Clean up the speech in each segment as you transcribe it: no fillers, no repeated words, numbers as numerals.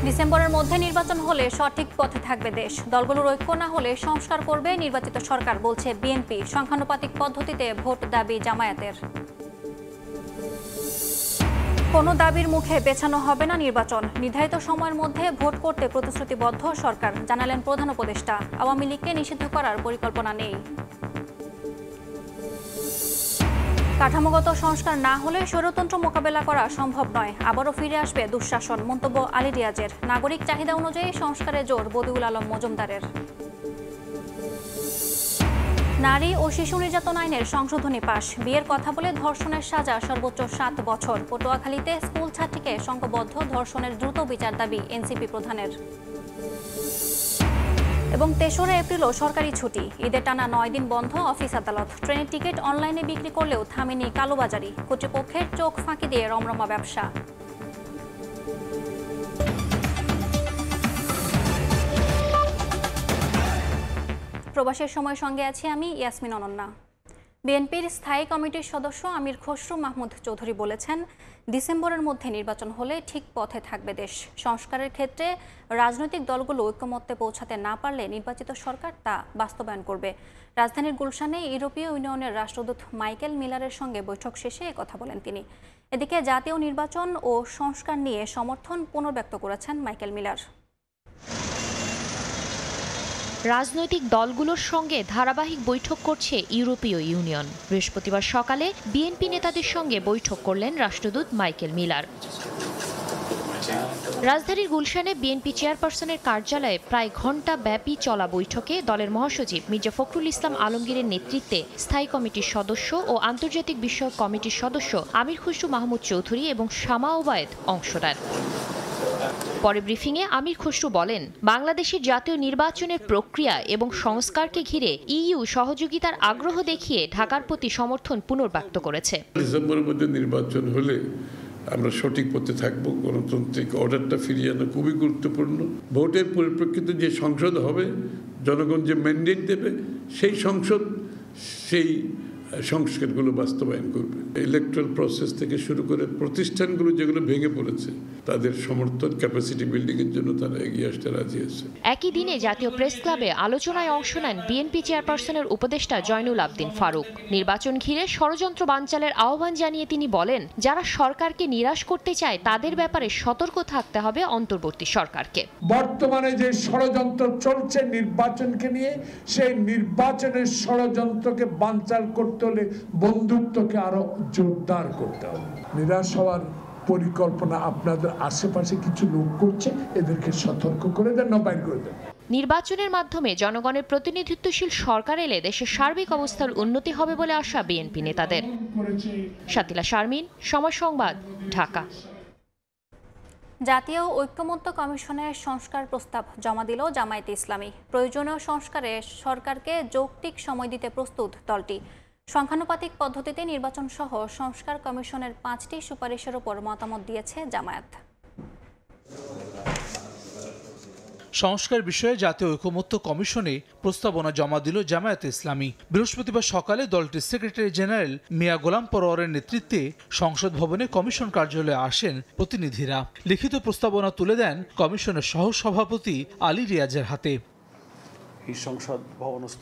ডিসেম্বরের মধ্যে নির্বাচন হলে সঠিক পথে থাকবে দেশ। দলগুলোর ঐক্য না হলে সংস্কার করবে নির্বাচিত সরকার, বলছে বিএনপি। সংখ্যানুপাতিক পদ্ধতিতে ভোট দাবি জামায়াতের। কোনো দাবির মুখে পেছানো হবে না নির্বাচন। নির্ধারিত সময়ের মধ্যে ভোট করতে প্রতিশ্রুতিবদ্ধ সরকার, জানালেন প্রধান উপদেষ্টা। আওয়ামী লীগকে নিষিদ্ধ করার পরিকল্পনা নেই। কাঠামোগত সংস্কার না হলে স্বৈরতন্ত্র মোকাবেলা করা সম্ভব নয়। আবারও ফিরে আসবে দুঃশাসন, মন্তব্য আলী রিয়াজের। নাগরিক চাহিদা অনুযায়ী সংস্কারে জোর বদিউল আলম মজুমদারের। নারী ও শিশু নির্যাতন আইনের সংশোধনী পাশ। বিয়ের কথা বলে ধর্ষণের সাজা সর্বোচ্চ 7 বছর। পটুয়াখালীতে স্কুল ছাত্রীকে সংঘবদ্ধ ধর্ষণের দ্রুত বিচার দাবি এনসিপি প্রধানের। এবং ৩রা এপ্রিলও সরকারি ছুটি। ঈদের টানা 9 দিন বন্ধ অফিস আদালত। ট্রেনের টিকিট অনলাইনে বিক্রি করলেও থামেনি কালোবাজারি। কর্তৃপক্ষের চোখ ফাঁকি দিয়ে রমরমা ব্যবসা। প্রবাসের সময় সঙ্গে আছি আমি ইয়াসমিন অনন্যা। বিএনপির স্থায়ী কমিটির সদস্য আমির খসরু মাহমুদ চৌধুরী বলেছেন, ডিসেম্বরের মধ্যে নির্বাচন হলে ঠিক পথে থাকবে দেশ। সংস্কারের ক্ষেত্রে রাজনৈতিক দলগুলো ঐক্যমত্যে পৌঁছাতে না পারলে নির্বাচিত সরকার তা বাস্তবায়ন করবে। রাজধানীর গুলশানে ইউরোপীয় ইউনিয়নের রাষ্ট্রদূত মাইকেল মিলারের সঙ্গে বৈঠক শেষে একথা বলেন তিনি। এদিকে জাতীয় নির্বাচন ও সংস্কার নিয়ে সমর্থন পুনর্ব্যক্ত করেছেন মাইকেল মিলার। রাজনৈতিক দলগুলোর সঙ্গে ধারাবাহিক বৈঠক করছে ইউরোপীয় ইউনিয়ন। বৃহস্পতিবার সকালে বিএনপি নেতাদের সঙ্গে বৈঠক করলেন রাষ্ট্রদূত মাইকেল মিলার। রাজধানীর গুলশানে বিএনপি চেয়ারপারসনের কার্যালয়ে প্রায় ঘণ্টা ব্যাপী চলা বৈঠকে দলের মহাসচিব মির্জা ফখরুল ইসলাম আলমগীরের নেতৃত্বে স্থায়ী কমিটির সদস্য ও আন্তর্জাতিক বিষয়ক কমিটির সদস্য আমির খসরু মাহমুদ চৌধুরী এবং শামা ওবায়েদ অংশ নেন। পরে ব্রিফিংয়ে আমির খসরু বলেন, বাংলাদেশের জাতীয় নির্বাচনের প্রক্রিয়া এবং সংস্কারকে ঘিরে ইইউ সহযোগিতার আগ্রহ দেখিয়ে ঢাকার প্রতি সমর্থন পুনর্ব্যক্ত করেছে। ডিসেম্বরের মধ্যে নির্বাচন হলে আমরা সঠিক পথে থাকবো। গণতান্ত্রিক অর্ডারটা ফিরিয়ে আনা খুবই গুরুত্বপূর্ণ। ভোটের পরিপ্রেক্ষিতে যে সংসদ হবে, জনগণ যে ম্যান্ডেট দেবে, সেই সংসদ সেই সংস্কারগুলো বাস্তবায়ন করবে। ইলেকট্রাল প্রসেস থেকে শুরু করে প্রতিষ্ঠানগুলো যেগুলো ভেঙে পড়েছে তাদের সমর্থন, ক্যাপাসিটি বিল্ডিং এর জন্য তারা এগিয়ে আসতে রাজি আছে। একই দিনে জাতীয় প্রেস ক্লাবে আলোচনায় অংশ নেন বিএনপি চেয়ারপারসনের উপদেষ্টা জয়নুল আবদিন ফারুক। নির্বাচন ঘিরে ষড়যন্ত্র বানচালের আহ্বান জানিয়ে তিনি বলেন, যারা সরকারকে নিরাশ করতে চায় তাদের ব্যাপারে সতর্ক থাকতে হবে অন্তর্বর্তী সরকারকে। বর্তমানে যে ষড়যন্ত্র চলছে নির্বাচনকে নিয়ে, সেই নির্বাচনের ষড়যন্ত্রকে বানচাল করতে হলে বন্ধুত্বকে আরো জোরদার করতে হবে। নিরাশ হওয়ার পরিকল্পনা আপনাদের আশেপাশে কিছু লোক করছে, এদেরকে সতর্ক করে দেন, নবায়ন করে দেন। নির্বাচনের মাধ্যমে জনগণের প্রতিনিধিত্বশীল সরকার এলে দেশের সার্বিক অবস্থার উন্নতি হবে বলে আশা বিএনপি নেতাদের। শাতিলা শারমিন, সময় সংবাদ, ঢাকা। জাতীয় ঐক্যমত্য কমিশনের সংস্কার প্রস্তাব জমা দিল জামায়াতে ইসলামী। প্রয়োজনীয় সংস্কারে সরকারকে যৌক্তিক সময় দিতে প্রস্তুত দলটি। সংখ্যানুপাতিক পদ্ধতিতে নির্বাচন সহ সংস্কার কমিশনের 5টি সুপারিশের উপর মতামত দিয়েছে জামায়াত। সংস্কার বিষয়ে জাতীয় ঐকমত্য কমিশনে প্রস্তাবনা জমা দিল জামায়াতে ইসলামী। বৃহস্পতিবার সকালে দলটির সেক্রেটারি জেনারেল মিয়া গোলাম পরোয়ারের নেতৃত্বে সংসদ ভবনে কমিশন কার্যালয়ে আসেন প্রতিনিধিরা। লিখিত প্রস্তাবনা তুলে দেন কমিশনের সহ সভাপতি আলী রিয়াজের হাতে।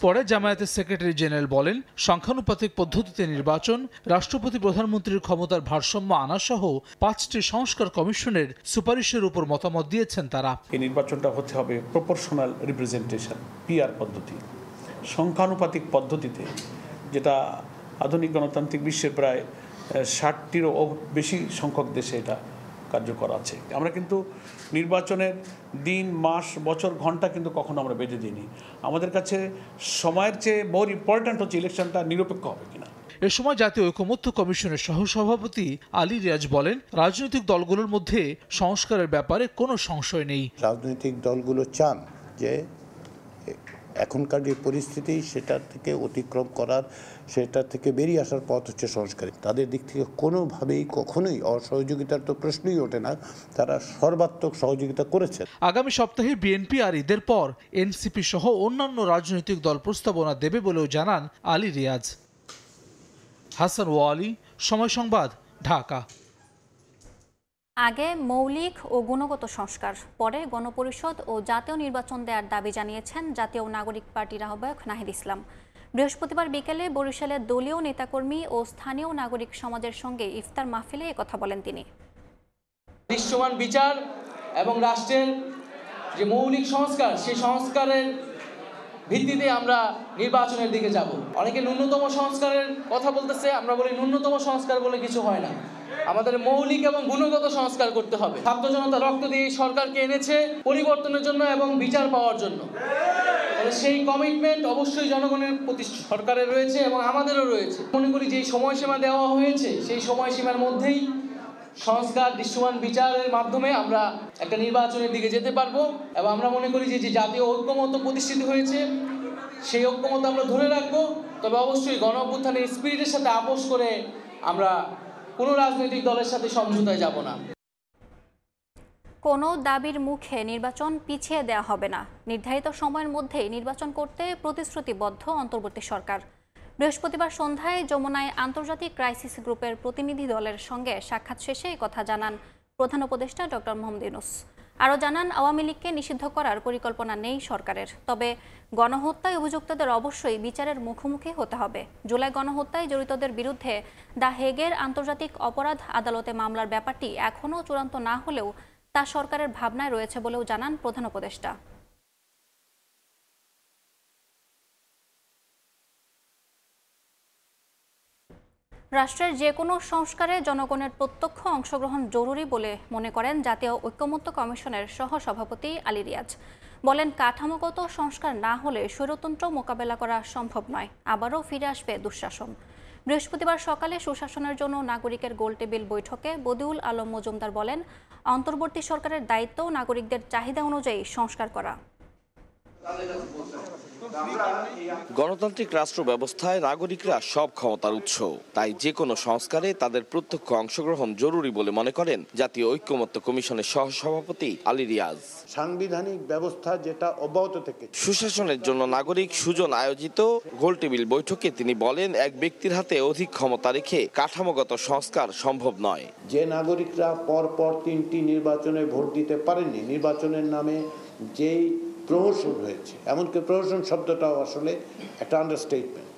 পরে জামায়াতের সেক্রেটারি জেনারেল বলেন, সংখ্যানুপাতিক পদ্ধতিতে নির্বাচন, রাষ্ট্রপতি প্রধানমন্ত্রীর ক্ষমতার ভারসাম্য আনা সহ 5টি সংস্কার কমিশনের সুপারিশের উপর মতামত দিয়েছেন তারা। এই নির্বাচনটা হতে হবে প্রপোর্শনাল রিপ্রেজেন্টেশন, পিআর পদ্ধতি, সংখ্যানুপাতিক পদ্ধতিতে, যেটা আধুনিক গণতান্ত্রিক বিশ্বের প্রায় 60টিরও বেশি সংখ্যক দেশে এটা কার্যকর আছে। আমরা কিন্তু নির্বাচনের দিন, মাস, বছর, ঘন্টা কিন্তু কখনো আমরা বেঁধে দিইনি। আমাদের কাছে সময়ের চেয়ে মোর ইম্পর্ট্যান্ট হচ্ছে ইলেকশনটা নিরপেক্ষ হবে কিনা। এ সময় জাতীয় ঐকমত্য কমিশনের সহসভাপতি আলী রিয়াজ বলেন, রাজনৈতিক দলগুলোর মধ্যে সংস্কারের ব্যাপারে কোনো সংশয় নেই। রাজনৈতিক দলগুলো চান যে এখনকার যে পরিস্থিতি সেটা থেকে অতিক্রম করার, সেটা থেকে বেরিয়ে আসার পথ হচ্ছে সংস্কার। তাদের দিক থেকে কোনোভাবেই কখনোই অসহযোগিতার তো প্রশ্নই ওঠে না, তারা সর্বাত্মক সহযোগিতা করেছেন। আগামী সপ্তাহে বিএনপি আর ঈদের পর এনসিপি সহ অন্যান্য রাজনৈতিক দল প্রস্তাবনা দেবে বলেও জানান আলী রিয়াজ। হাসান ওয়ালি, সময় সংবাদ, ঢাকা। আগে মৌলিক ও গুণগত সংস্কার, পরে গণপরিষদ ও জাতীয় নির্বাচন দেওয়ার দাবি জানিয়েছেন জাতীয় নাগরিক পার্টির আহ্বায়ক নাহিদ ইসলাম। বৃহস্পতিবার বিকেলে বরিশালের দলীয় নেতাকর্মী ও স্থানীয় নাগরিক সমাজের সঙ্গে ইফতার মাহফিলে একথা বলেন তিনি। দৃশ্যমান বিচার এবং রাষ্ট্রের যে মৌলিক সংস্কার, সেই সংস্কারের ভিত্তিতে আমরা নির্বাচনের দিকে যাব। অনেকে ন্যূনতম সংস্কারের কথা বলতেছে, আমরা বলি ন্যূনতম সংস্কার বলে কিছু হয় না, আমাদের মৌলিক এবং গুণগত সংস্কার করতে হবে। ছাত্র জনতা রক্ত দিয়ে সরকারকে এনেছে পরিবর্তনের জন্য এবং বিচার পাওয়ার জন্য। সেই কমিটমেন্ট অবশ্যই জনগণের প্রতি সরকারের রয়েছে এবং আমাদেরও রয়েছে। মনে করি যে সময়সীমা দেওয়া হয়েছে সেই সময়সীমার মধ্যেই সংস্কার, দৃশ্যমান বিচারের মাধ্যমে আমরা একটা নির্বাচনের দিকে যেতে পারবো। এবং আমরা মনে করি যে জাতীয় ঐক্যমত্য প্রতিষ্ঠিত হয়েছে, সেই ঐক্যমত্য আমরা ধরে রাখবো। তবে অবশ্যই গণ অভ্যুত্থানের স্পিরিটের সাথে আপোষ করে আমরা কোনো রাজনৈতিক দলের সাথে সমঝোতায় যাব না। কোনো দাবির মুখে নির্বাচন পিছিয়ে দেওয়া হবে না, নির্ধারিত সময়ের মধ্যেই নির্বাচন করতে প্রতিশ্রুতিবদ্ধ অন্তর্বর্তী সরকার। বৃহস্পতিবার সন্ধ্যায় যমুনায় আন্তর্জাতিক ক্রাইসিস গ্রুপের প্রতিনিধি দলের সঙ্গে সাক্ষাৎ শেষে কথা জানান প্রধান উপদেষ্টা ডক্টর মোহাম্মদ ইউনূস। আরও জানান, আওয়ামী লীগকে নিষিদ্ধ করার পরিকল্পনা নেই সরকারের, তবে গণহত্যায় অভিযুক্তদের অবশ্যই বিচারের মুখোমুখি হতে হবে। জুলাই গণহত্যায় জড়িতদের বিরুদ্ধে দ্য হেগের আন্তর্জাতিক অপরাধ আদালতে মামলার ব্যাপারটি এখনও চূড়ান্ত না হলেও তা সরকারের ভাবনায় রয়েছে বলেও জানান প্রধান উপদেষ্টা। রাষ্ট্রের যে কোনো সংস্কারে জনগণের প্রত্যক্ষ অংশগ্রহণ জরুরি বলে মনে করেন জাতীয় ঐক্যমত্য কমিশনের সহসভাপতি আলী রিয়াজ। বলেন, কাঠামোগত সংস্কার না হলে স্বৈরতন্ত্র মোকাবেলা করা সম্ভব নয়, আবারও ফিরে আসবে দুঃশাসন। বৃহস্পতিবার সকালে সুশাসনের জন্য নাগরিকের গোলটেবিল বৈঠকে বদিউল আলম মজুমদার বলেন, অন্তর্বর্তী সরকারের দায়িত্ব নাগরিকদের চাহিদা অনুযায়ী সংস্কার করা। গণতান্ত্রিক রাষ্ট্র ব্যবস্থায় নাগরিকরা সব ক্ষমতার উৎস, তাই যে কোনো সংস্কারে তাদের প্রত্যক্ষ অংশগ্রহণ জরুরি বলে মনে করেন জাতীয় ঐক্যমত্য কমিশনের সহসভাপতি আলী রিয়াজ। সাংবিধানিক ব্যবস্থা যেটা অব্যাহত থেকে সুশাসনের জন্য নাগরিক সুজন আয়োজিত গোলটেবিল বৈঠকে তিনি বলেন, এক ব্যক্তির হাতে অধিক ক্ষমতা রেখে কাঠামোগত সংস্কার সম্ভব নয়। যে নাগরিকরা পরপর 3টি নির্বাচনে ভোট দিতে পারেননি, নির্বাচনের নামে যেই প্রহসন হয়েছে, এমনকি প্রহসন শব্দটাও আসলে একটা আন্ডারস্টেটমেন্ট।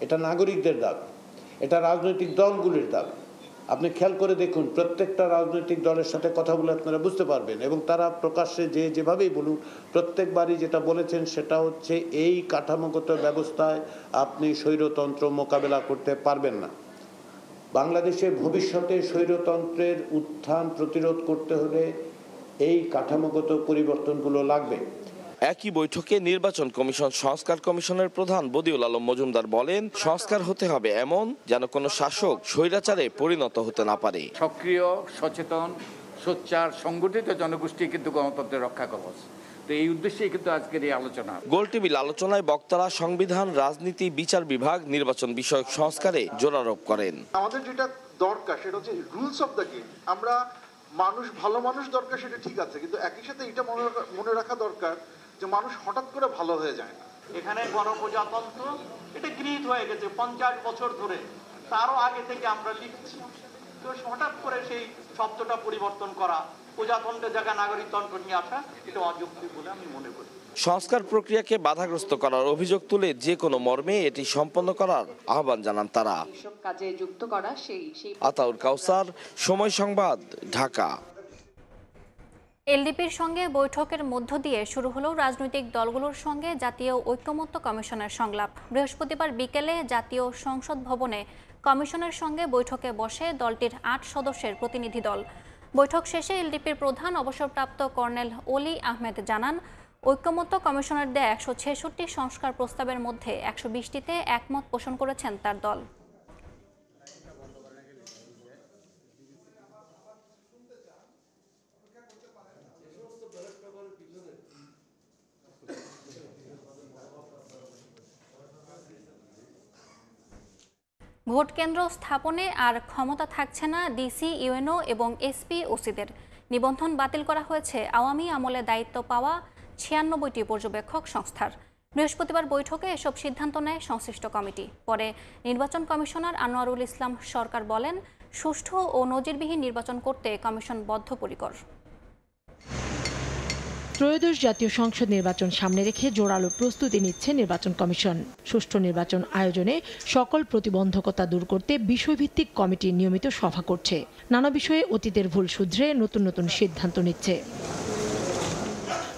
এটা নাগরিকদের দাবি, এটা রাজনৈতিক দলগুলির দাবি। আপনি খেয়াল করে দেখুন, প্রত্যেকটা রাজনৈতিক দলের সাথে কথা বলে আপনারা বুঝতে পারবেন, এবং তারা প্রকাশ্যে যেভাবেই বলুন প্রত্যেকবারই যেটা বলেছেন সেটা হচ্ছে এই কাঠামোগত ব্যবস্থায় আপনি স্বৈরতন্ত্র মোকাবেলা করতে পারবেন না। বাংলাদেশে ভবিষ্যতে স্বৈরতন্ত্রের উত্থান প্রতিরোধ করতে হলে এই কাঠামোগত পরিবর্তনগুলো লাগবে। একই বৈঠকে নির্বাচন কমিশন সংস্কার কমিশনের প্রধান বদিউল আলম মজুমদার বলেন, সংস্কার হতে হবে এমন যেন কোনো শাসক স্বৈরাচারে পরিণত হতে না পারে। সক্রিয়, সচেতন, সোচ্চার, সংগঠিত জনগোষ্ঠী কিন্তু গণতন্ত্রের রক্ষা কবচ। তো এই উদ্দেশ্যেই কিন্তু আজকের এই আলোচনা। গোলটেবিল আলোচনায় বক্তারা সংবিধান, রাজনীতি, বিচার বিভাগ, নির্বাচন বিষয়ক সংস্কারে জোরারোপ করেন। আমাদের যেটা দরকার সেটা হচ্ছে রুলস অফ দ্য গেম। আমরা মানুষ, ভালো মানুষ দরকার, সেটা ঠিক আছে, কিন্তু একই সাথে এটা মনে রাখা দরকার যে মানুষ হঠাৎ করে ভালো হয়ে যায় না। এখানে গণপ্রজাতন্ত্র এটা গৃহীত হয়ে গেছে 50 বছর ধরে, তারও আগে থেকে আমরা লিখছি। তো হঠাৎ করে সেই শব্দটা পরিবর্তন করা, প্রজাতন্ত্রের জায়গায় নাগরিকতন্ত্র নিয়ে আসা, এটা অযৌক্তিক বলে আমি মনে করি। সংস্কার প্রক্রিয়াকে বাধাগ্রস্ত করার অভিযোগ তুলে যে কোনো মর্মে এটি সম্পন্ন করার আহ্বান জানান তারা। আতাউর কাউসার, সময় সংবাদ, ঢাকা। এলডিপির সঙ্গে বৈঠকের মধ্য দিয়ে শুরু হলো রাজনৈতিক দলগুলোর সঙ্গে জাতীয় ঐক্যমত্য কমিশনের সংলাপ। বৃহস্পতিবার বিকেলে জাতীয় সংসদ ভবনে কমিশনের সঙ্গে বৈঠকে বসে দলটির 8 সদস্যের প্রতিনিধি দল। বৈঠক শেষে এলডিপির প্রধান অবসরপ্রাপ্ত কর্নেল অলি আহমেদ জানান, ঐক্যমত্য কমিশনের দেয়া 166টি সংস্কার প্রস্তাবের মধ্যে 120টিতে একমত পোষণ করেছেন তার দল। ভোট কেন্দ্র স্থাপনে আর ক্ষমতা থাকছে না ডিসি, ইউএনও এবং এসপি, ওসিদের। নিবন্ধন বাতিল করা হয়েছে আওয়ামী আমলে দায়িত্ব পাওয়া 96টি পর্যবেক্ষক সংস্থার। বৃহস্পতিবার বৈঠকে এসব সিদ্ধান্ত নেয় সংশ্লিষ্ট কমিটি। পরে নির্বাচন কমিশনার আনোয়ারুল ইসলাম সরকার বলেন, সুষ্ঠু ও নজিরবিহীন নির্বাচন করতে কমিশন বদ্ধপরিকর। ত্রয়োদশ জাতীয় সংসদ নির্বাচন সামনে রেখে জোরালো প্রস্তুতি নিচ্ছে নির্বাচন কমিশন। সুষ্ঠু নির্বাচন আয়োজনে সকল প্রতিবন্ধকতা দূর করতে বিষয়ভিত্তিক কমিটি নিয়মিত সভা করছে। নানা বিষয়ে অতীতের ভুল শুধরে নতুন নতুন সিদ্ধান্ত নিচ্ছে।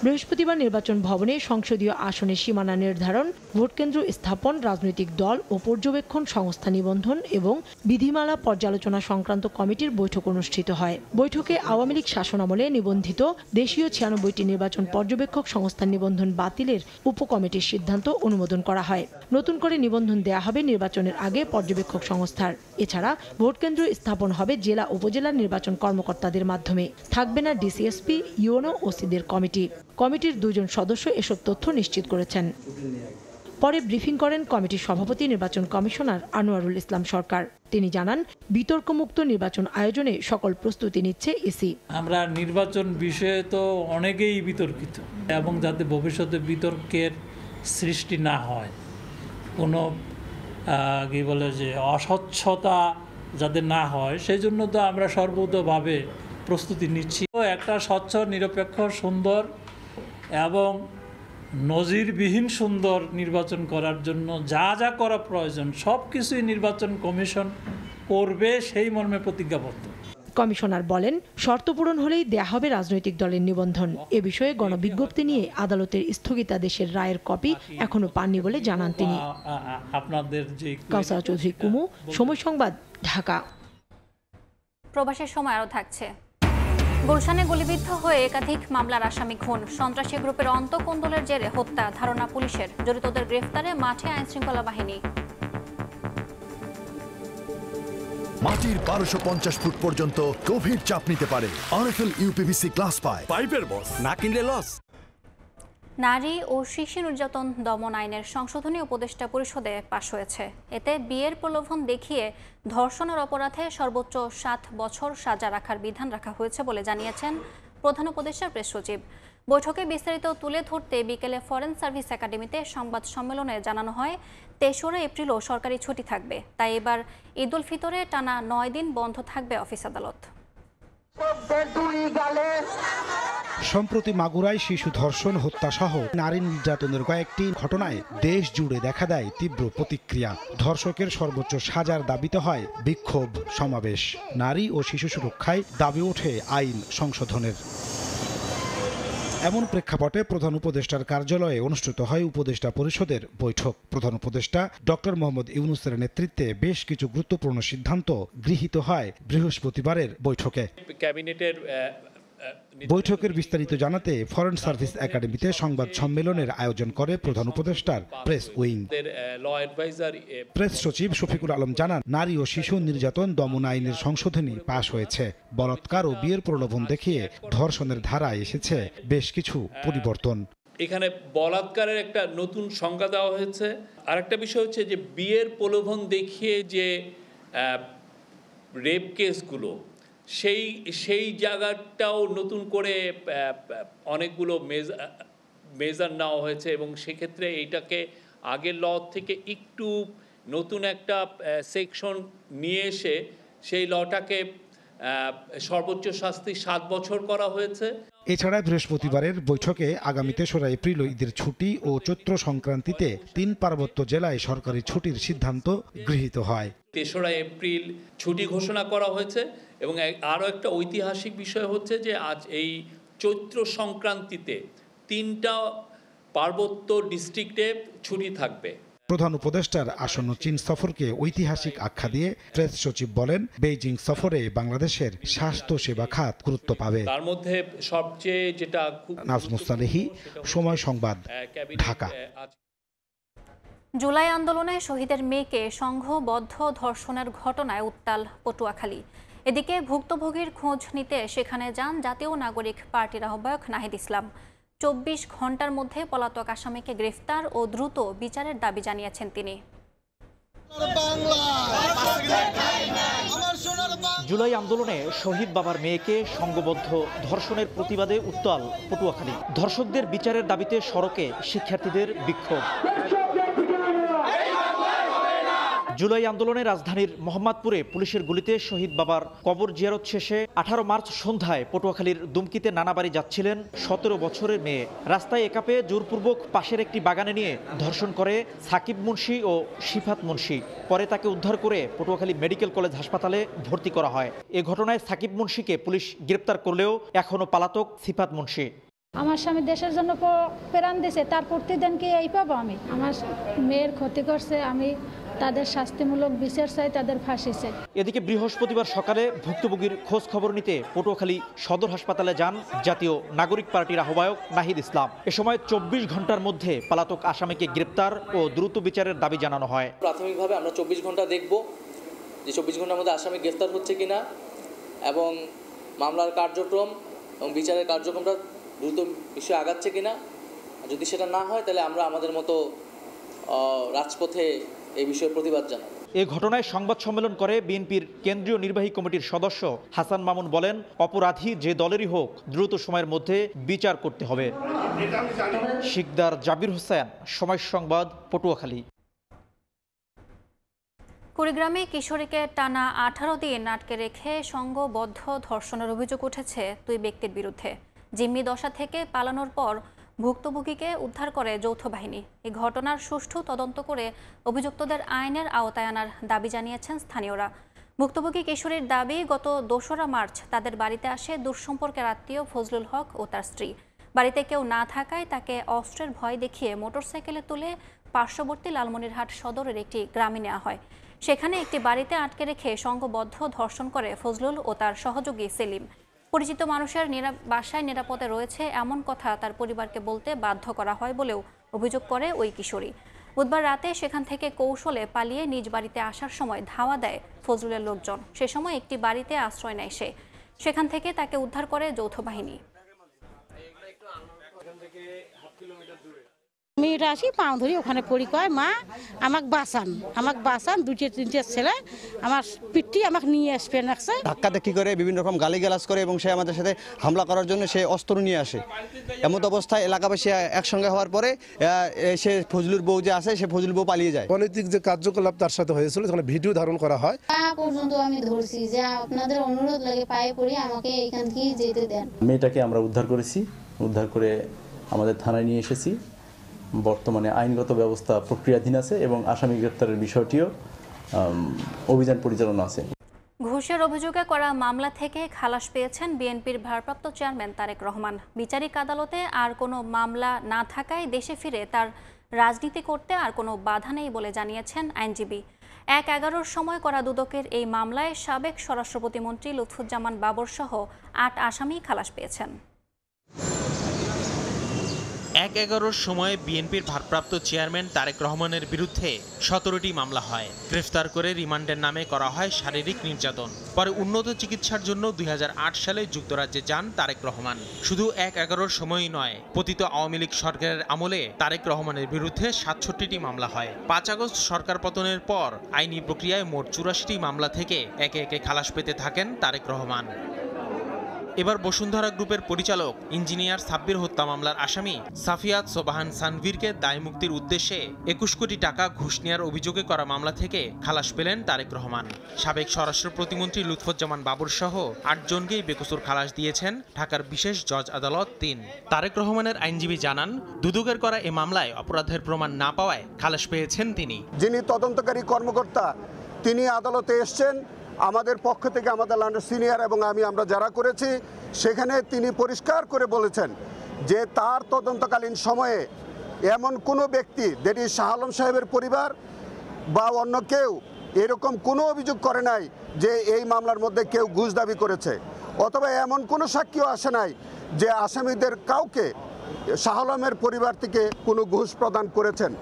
বৃহস্পতিবার নির্বাচন ভবনে সংসদীয় আসনের সীমানা নির্ধারণ, ভোটকেন্দ্র স্থাপন, রাজনৈতিক দল ও পর্যবেক্ষণ সংস্থা নিবন্ধন এবং বিধিমালা পর্যালোচনা সংক্রান্ত কমিটির বৈঠক অনুষ্ঠিত হয়। বৈঠকে আওয়ামী লীগ শাসনামলে নিবন্ধিত দেশীয় 96টি নির্বাচন পর্যবেক্ষক সংস্থার নিবন্ধন বাতিলের উপকমিটির সিদ্ধান্ত অনুমোদন করা হয়। নতুন করে নিবন্ধন দেয়া হবে নির্বাচনের আগে পর্যবেক্ষক সংস্থার। এছাড়া ভোটকেন্দ্র স্থাপন হবে জেলা উপজেলার নির্বাচন কর্মকর্তাদের মাধ্যমে। থাকবে না ডিসিএসপি, ইউনো, ওসিদের কমিটি। কমিটির 2 জন সদস্য এসব তথ্য নিশ্চিত করেছেন। পরে ব্রিফিং করেন কমিটির সভাপতি নির্বাচন কমিশনার আনোয়ারুল ইসলাম সরকার। তিনি জানান, বিতর্কমুক্ত নির্বাচন আয়োজনে সকল প্রস্তুতি নিচ্ছে ইসি। আমরা নির্বাচন বিষয়ে তো অনেকেই বিতর্কিত, এবং যাতে ভবিষ্যতে বিতর্কের সৃষ্টি না হয়, কোনো কি বলে যে অস্বচ্ছতা যাতে না হয়, সেই জন্য তো আমরা সর্বতোভাবে প্রস্তুতি নিচ্ছি। একটা স্বচ্ছ, নিরপেক্ষ, সুন্দর এবং নজিরবিহীন সুন্দর নির্বাচন করার জন্য যা যা করা প্রয়োজন সব কিছুই নির্বাচন কমিশন করবে, সেই মর্মে প্রতিজ্ঞাবদ্ধ। কমিশনার বলেন, শর্ত পূরণ হলেই দেয়া হবে রাজনৈতিক দলের নিবন্ধন। এ বিষয়ে গণবিজ্ঞপ্তি নিয়ে আদালতের স্থগিতাদেশের রায়ের কপি এখনো পাননি বলে জানান তিনি। আপনাদের যে কাউসারা চৌধুরী কুমু, সময় সংবাদ, ঢাকা। প্রবাসের সময় আরও থাকছে। গুলশানে গুলিবিদ্ধ হয়ে একাধিক মামলার আসামি খুন, সন্ত্রাসী গ্রুপের অন্তঃকন্দলের জেরে হত্যা, ধারণা পুলিশের। জড়িতদের গ্রেফতারে মাঠে আইনশৃঙ্খলা বাহিনী। মাটির 1250 ফুট পর্যন্ত গভীর চাপ নিতে পারে আরএফএল ইউপিভিসি গ্লাস পাইপের বস, না কিনলে লস। নারী ও শিশু নির্যাতন দমন আইনের সংশোধনী উপদেষ্টা পরিষদে পাশ হয়েছে। এতে বিয়ের প্রলোভন দেখিয়ে ধর্ষণের অপরাধে সর্বোচ্চ 7 বছর সাজা রাখার বিধান রাখা হয়েছে বলে জানিয়েছেন প্রধান উপদেষ্টার প্রেস সচিব। বৈঠকে বিস্তারিত তুলে ধরতে বিকেলে ফরেন সার্ভিস একাডেমিতে সংবাদ সম্মেলনে জানানো হয়, 23 এপ্রিলও সরকারি ছুটি থাকবে। তাই এবার ঈদ উল ফিতরে টানা 9 দিন বন্ধ থাকবে অফিস আদালত। সম্প্রতি মাগুরায় শিশু ধর্ষণ, হত্যা সহ নারী নির্যাতনের কয়েকটি ঘটনায় দেশ জুড়ে দেখা দেয় তীব্র প্রতিক্রিয়া। ধর্ষকের সর্বোচ্চ সাজার দাবিতে হয় বিক্ষোভ সমাবেশ। নারী ও শিশু সুরক্ষায় দাবি ওঠে আইন সংশোধনের। এমন প্রেক্ষাপটে প্রধান উপদেষ্টার কার্যালয়ে অনুষ্ঠিত হয় উপদেষ্টা পরিষদের বৈঠক। প্রধান উপদেষ্টা ডক্টর মোহাম্মদ ইউনূসের নেতৃত্বে বেশ কিছু গুরুত্বপূর্ণ সিদ্ধান্ত গৃহীত হয় বৃহস্পতিবারের বৈঠকে। ক্যাবিনেটের বৈঠকের বিস্তারিত জানাতে ফরেন সার্ভিস একাডেমিতে সংবাদ সম্মেলনের আয়োজন করে প্রধান উপদেষ্টার প্রেস উইং। প্রেস সচিব শফিকুল আলম জানান, নারী ও শিশু নির্যাতন দমন আইনের সংশোধনী পাশ হয়েছে। বলাৎকার ও বিয়ের প্রলোভন দেখিয়ে ধর্ষণের ধারায় এসেছে বেশ কিছু পরিবর্তন। এখানে বলাৎকারের একটা নতুন সংজ্ঞা দেওয়া হয়েছে। আরেকটা বিষয় হচ্ছে যে বিয়ের প্রলোভন দেখিয়ে যে রেপ কেসগুলো, সেই জায়গাটাও নতুন করে অনেকগুলো মেজার নেওয়া হয়েছে, এবং সেক্ষেত্রে এইটাকে আগের ল থেকে একটু নতুন একটা সেকশন নিয়ে এসে সেই লটাকে সর্বোচ্চ শাস্তি 7 বছর করা হয়েছে। এছাড়া বৃহস্পতিবারের বৈঠকে আগামী 3 এপ্রিল ঈদের ছুটি ও চৈত্র সংক্রান্তিতে 3 পার্বত্য জেলায় সরকারি ছুটির সিদ্ধান্ত গৃহীত হয়। 3 এপ্রিল ছুটি ঘোষণা করা হয়েছে, এবং আরও একটা ঐতিহাসিক বিষয় হচ্ছে যে আজ এই চৈত্র সংক্রান্তিতে 3টা পার্বত্য ডিস্ট্রিক্টে ছুটি থাকবে। প্রধান উপদেষ্টার আসন্ন চীন সফরকে ঐতিহাসিক আখ্যা দিয়ে প্রেস সচিব বলেন, বেইজিং সফরে বাংলাদেশের স্বাস্থ্য সেবা খাত গুরুত্ব পাবে। তার মধ্যে সবচেয়ে যেটা নাজমুস সালেহী, সময় সংবাদ, ঢাকা। জুলাই আন্দোলনে শহীদের মেয়েকে সংঘবদ্ধ ধর্ষণের ঘটনায় উত্তাল পটুয়াখালী। এদিকে ভুক্তভোগীর খোঁজ নিতে সেখানে যান জাতীয় নাগরিক পার্টির আহ্বায়ক নাহিদ ইসলাম। 24 ঘন্টার মধ্যে পলাতক আসামিকে গ্রেফতার ও দ্রুত বিচারের দাবি জানিয়েছেন তিনি। জুলাই আন্দোলনে শহীদ বাবার মেয়েকে সংঘবদ্ধ ধর্ষণের প্রতিবাদে উত্তাল পটুয়াখালী। ধর্ষকদের বিচারের দাবিতে সড়কে শিক্ষার্থীদের বিক্ষোভ। জুলাই আন্দোলনে রাজধানীর মোহাম্মদপুরে পুলিশের গুলিতে শহীদ বাবার কবর জিয়ারত শেষে 18 মার্চ সন্ধ্যায় পটুয়াখালীর দুমকিতে নানা বাড়ি যাচ্ছিলেন 17 বছরের মেয়ে। রাস্তায় একাপে জোরপূর্বক পাশের একটি বাগানে নিয়ে ধর্ষণ করে সাকিব মুন্সি ও শিফাত মুন্সি। পরে তাকে উদ্ধার করে পটুয়াখালী মেডিকেল কলেজ হাসপাতালে ভর্তি করা হয়। এ ঘটনায় সাকিব মুন্সিকে পুলিশ গ্রেপ্তার করলেও এখনও পলাতক শিফাত মুন্সি। আমার স্বামী দেশের জন্য প্রাণ দিয়েছে, তার প্রতিদিন কি এই পাবো? আমি আমার মেয়ের ক্ষতি করছে, আমি তাদের শাস্তিমূলক বিচার চাই, তাদের ফাঁসি চাই। এদিকে বৃহস্পতিবার সকালে ভুক্তভোগীর খোঁজ খবর নিতে পটুয়াখালী সদর হাসপাতালে যান জাতীয় নাগরিক পার্টির আহ্বায়ক নাহিদ ইসলাম। এ সময় 24 ঘন্টার মধ্যে পলাতক আসামিকে গ্রেপ্তার ও দ্রুত বিচারের দাবি জানানো হয়। প্রাথমিকভাবে আমরা 24 ঘন্টা দেখব যে 24 ঘন্টার মধ্যে আসামি গ্রেফতার হচ্ছে কিনা এবং মামলার কার্যক্রম এবং বিচারের কার্যক্রমটা দ্রুত বিষয়ে আগাচ্ছে কিনা। যদি সেটা না হয় তাহলে আমরা আমাদের মতো রাজপথে এই বিষয়ে প্রতিবাদ জানাব। এ ঘটনায় সংবাদ সম্মেলন করে বিএনপির কেন্দ্রীয় নির্বাহী কমিটির সদস্য হাসান মামুন বলেন, অপরাধী যে দলেরই হোক দ্রুত সময়ের মধ্যে বিচার করতে হবে। শিকদার জাবির হোসেন, সময় সংবাদ, পটুয়াখালী। কুড়িগ্রামে কিশোরীকে টানা 18 দিন আটকে রেখে সংঘবদ্ধ ধর্ষণের অভিযোগ উঠেছে 2 ব্যক্তির বিরুদ্ধে। জিম্মি দশা থেকে পালানোর পর ভুক্তভোগীকে উদ্ধার করে যৌথ বাহিনী। এই ঘটনার সুষ্ঠু তদন্ত করে অভিযুক্তদের আইনের আওতায় আনার দাবি জানিয়েছেন স্থানীয়রা। ভুক্তভোগী কিশোরীর দাবি, গত 2রা মার্চ তাদের বাড়িতে আসে দূরসম্পর্কের আত্মীয় ফজলুল হক ও তার স্ত্রী। বাড়িতে কেউ না থাকায় তাকে অস্ত্রের ভয় দেখিয়ে মোটরসাইকেলে তুলে পার্শ্ববর্তী লালমনিরহাট সদরের একটি গ্রামে নেওয়া হয়। সেখানে একটি বাড়িতে আটকে রেখে সংঘবদ্ধ ধর্ষণ করে ফজলুল ও তার সহযোগী সেলিম। পরিচিত মানুষের বাসায় নিরাপদে রয়েছে এমন কথা তার পরিবারকে বলতে বাধ্য করা হয় বলেও অভিযোগ করে ওই কিশোরী। বুধবার রাতে সেখান থেকে কৌশলে পালিয়ে নিজ বাড়িতে আসার সময় ধাওয়া দেয় ফজলুলের লোকজন। সে সময় একটি বাড়িতে আশ্রয় নেয় সে। সেখান থেকে তাকে উদ্ধার করে যৌথ বাহিনী। মেয়েটা আসি পাও ধরি ওখানে পড়ি, কয় মা আমাকে বাঁচান 2-3টে ছেলে আমার পিঠি আমাকে নিয়ে আসবে নাকছে। ধাক্কা ধাক্কি করে বিভিন্ন রকম গালিগালাজ করে এবং সে আমাদের সাথে হামলা করার জন্য সে অস্ত্র নিয়ে আসে। এমত অবস্থায় এলাকাবাসী একসঙ্গে হওয়ার পরে সে ফজলুর বউ যে আছে সে ফজলুর বউ পালিয়ে যায়। অনৈতিক যে কার্যকলাপ তার সাথে হয়েছিল সেখানে ভিডিও ধারণ করা হয়। পর্যন্ত আমি ধরছি যে আপনাদের অনুরোধ লাগে পায়ে পড়ি আমাকে এখান থেকে যেতে দেন। মেয়েটাকে আমরা উদ্ধার করেছি, উদ্ধার করে আমাদের থানায় নিয়ে এসেছি। বর্তমানে আইনগত ব্যবস্থা প্রক্রিয়াধীন আছে এবং আসামি গ্রেপ্তারের বিষয়টিও অভিযান পরিচালনা আছে। ঘুষের অভিযোগে করা মামলা থেকে খালাস পেয়েছেন বিএনপির ভারপ্রাপ্ত চেয়ারম্যান তারেক রহমান। বিচারিক আদালতে আর কোনো মামলা না থাকায় দেশে ফিরে তার রাজনীতি করতে আর কোনো বাধা নেই বলে জানিয়েছেন আইনজীবী। 1/11-র সময় করা দুদকের এই মামলায় সাবেক স্বরাষ্ট্র প্রতিমন্ত্রী লুৎফুজ্জামান বাবর সহ 8 আসামি খালাস পেয়েছেন। 1/11-র সময় বিএনপির ভারপ্রাপ্ত চেয়ারম্যান তারেক রহমানের বিরুদ্ধে 17টি মামলা হয়। গ্রেফতার করে রিমান্ডের নামে করা হয় শারীরিক নির্যাতন। পরে উন্নত চিকিৎসার জন্য 2008 সালে যুক্তরাজ্যে যান তারেক রহমান। শুধু 1/11-র সময়ই নয়, পতিত আওয়ামী লীগ সরকারের আমলে তারেক রহমানের বিরুদ্ধে 67টি মামলা হয়। 5 আগস্ট সরকার পতনের পর আইনি প্রক্রিয়ায় মোট 84টি মামলা থেকে একে একে খালাস পেতে থাকেন তারেক রহমান। এবার বসুন্ধরা গ্রুপের পরিচালক ইঞ্জিনিয়ার সাব্বির হত্যা মামলার আসামি সাফিয়াত সোবাহান সানভীরকে দায়মুক্তির উদ্দেশ্যে 21 কোটি টাকা ঘুষ নেওয়ার অভিযোগে করা মামলা থেকে খালাস পেলেন তারেক রহমান। সাবেক স্বরাষ্ট্র প্রতিমন্ত্রী লুৎফুজ্জামান বাবর সহ 8 জনকেই বেকসুর খালাস দিয়েছেন ঢাকার বিশেষ জজ আদালত 3। তারেক রহমানের আইনজীবী জানান, দুদকের করা এ মামলায় অপরাধের প্রমাণ না পাওয়ায় খালাস পেয়েছেন তিনি। যিনি তদন্তকারী কর্মকর্তা তিনি আদালতে এসেছেন আমাদের পক্ষ থেকে, আমাদের সিনিয়র এবং আমরা যারা করেছি সেখানে তিনি পরিষ্কার করে বলেছেন যে তার তদন্তকালীন সময়ে এমন কোনো ব্যক্তি, দ্যাট ইজ শাহ আলম সাহেবের পরিবার বা অন্য কেউ এরকম কোনো অভিযোগ করে নাই যে এই মামলার মধ্যে কেউ ঘুষ দাবি করেছে, অথবা এমন কোনো সাক্ষীও আসে নাই যে আসামিদের কাউকে শাহ আলমের পরিবার থেকে কোনো ঘুষ প্রদান করেছেন।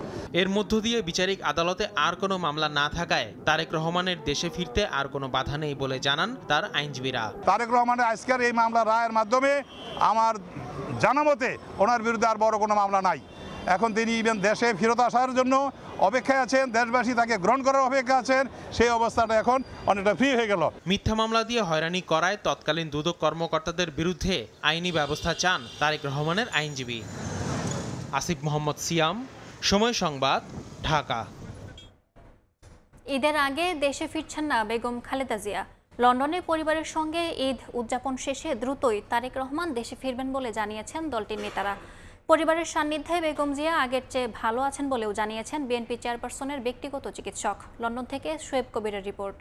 এর মধ্য দিয়ে বিচারিক আদালতে আর কোনো মামলা না থাকায় তারেক রহমানের দেশে ফিরতে আর কোনো বাধা নেই বলে জানান তার আইনজীবীরা। তারেক রহমানের আজকের এই মামলা রায়ের মাধ্যমে আমার জানা মতে ওনার বিরুদ্ধে আর বড় কোনো মামলা নাই। এখন তিনি ইভেন দেশে ফেরত আসার জন্য অপেক্ষায় আছেন, দেশবাসী তাকে গ্রহণ করার অপেক্ষা আছেন। সেই অবস্থাটা এখন অনেকটা ফ্রি হয়ে গেল। মিথ্যা মামলা দিয়ে হয়রানি করায় তৎকালীন দুদক কর্মকর্তাদের বিরুদ্ধে আইনি ব্যবস্থা চান তারেক রহমানের আইনজীবী। আসিফ মোহাম্মদ সিয়াম, সময় সংবাদ, ঢাকা। ঈদের আগে দেশে ফিরছেন না বেগম খালেদা জিয়া। লন্ডনে পরিবারের সঙ্গে ঈদ উদযাপন শেষে দ্রুতই তারেক রহমান দেশে ফিরবেন বলে জানিয়েছেন দলটির নেতারা। পরিবারের সান্নিধ্যে বেগম জিয়া আগের চেয়ে ভালো আছেন বলেও জানিয়েছেন বিএনপি চেয়ারপারসনের ব্যক্তিগত চিকিৎসক। লন্ডন থেকে শোয়েব কবিরের রিপোর্ট।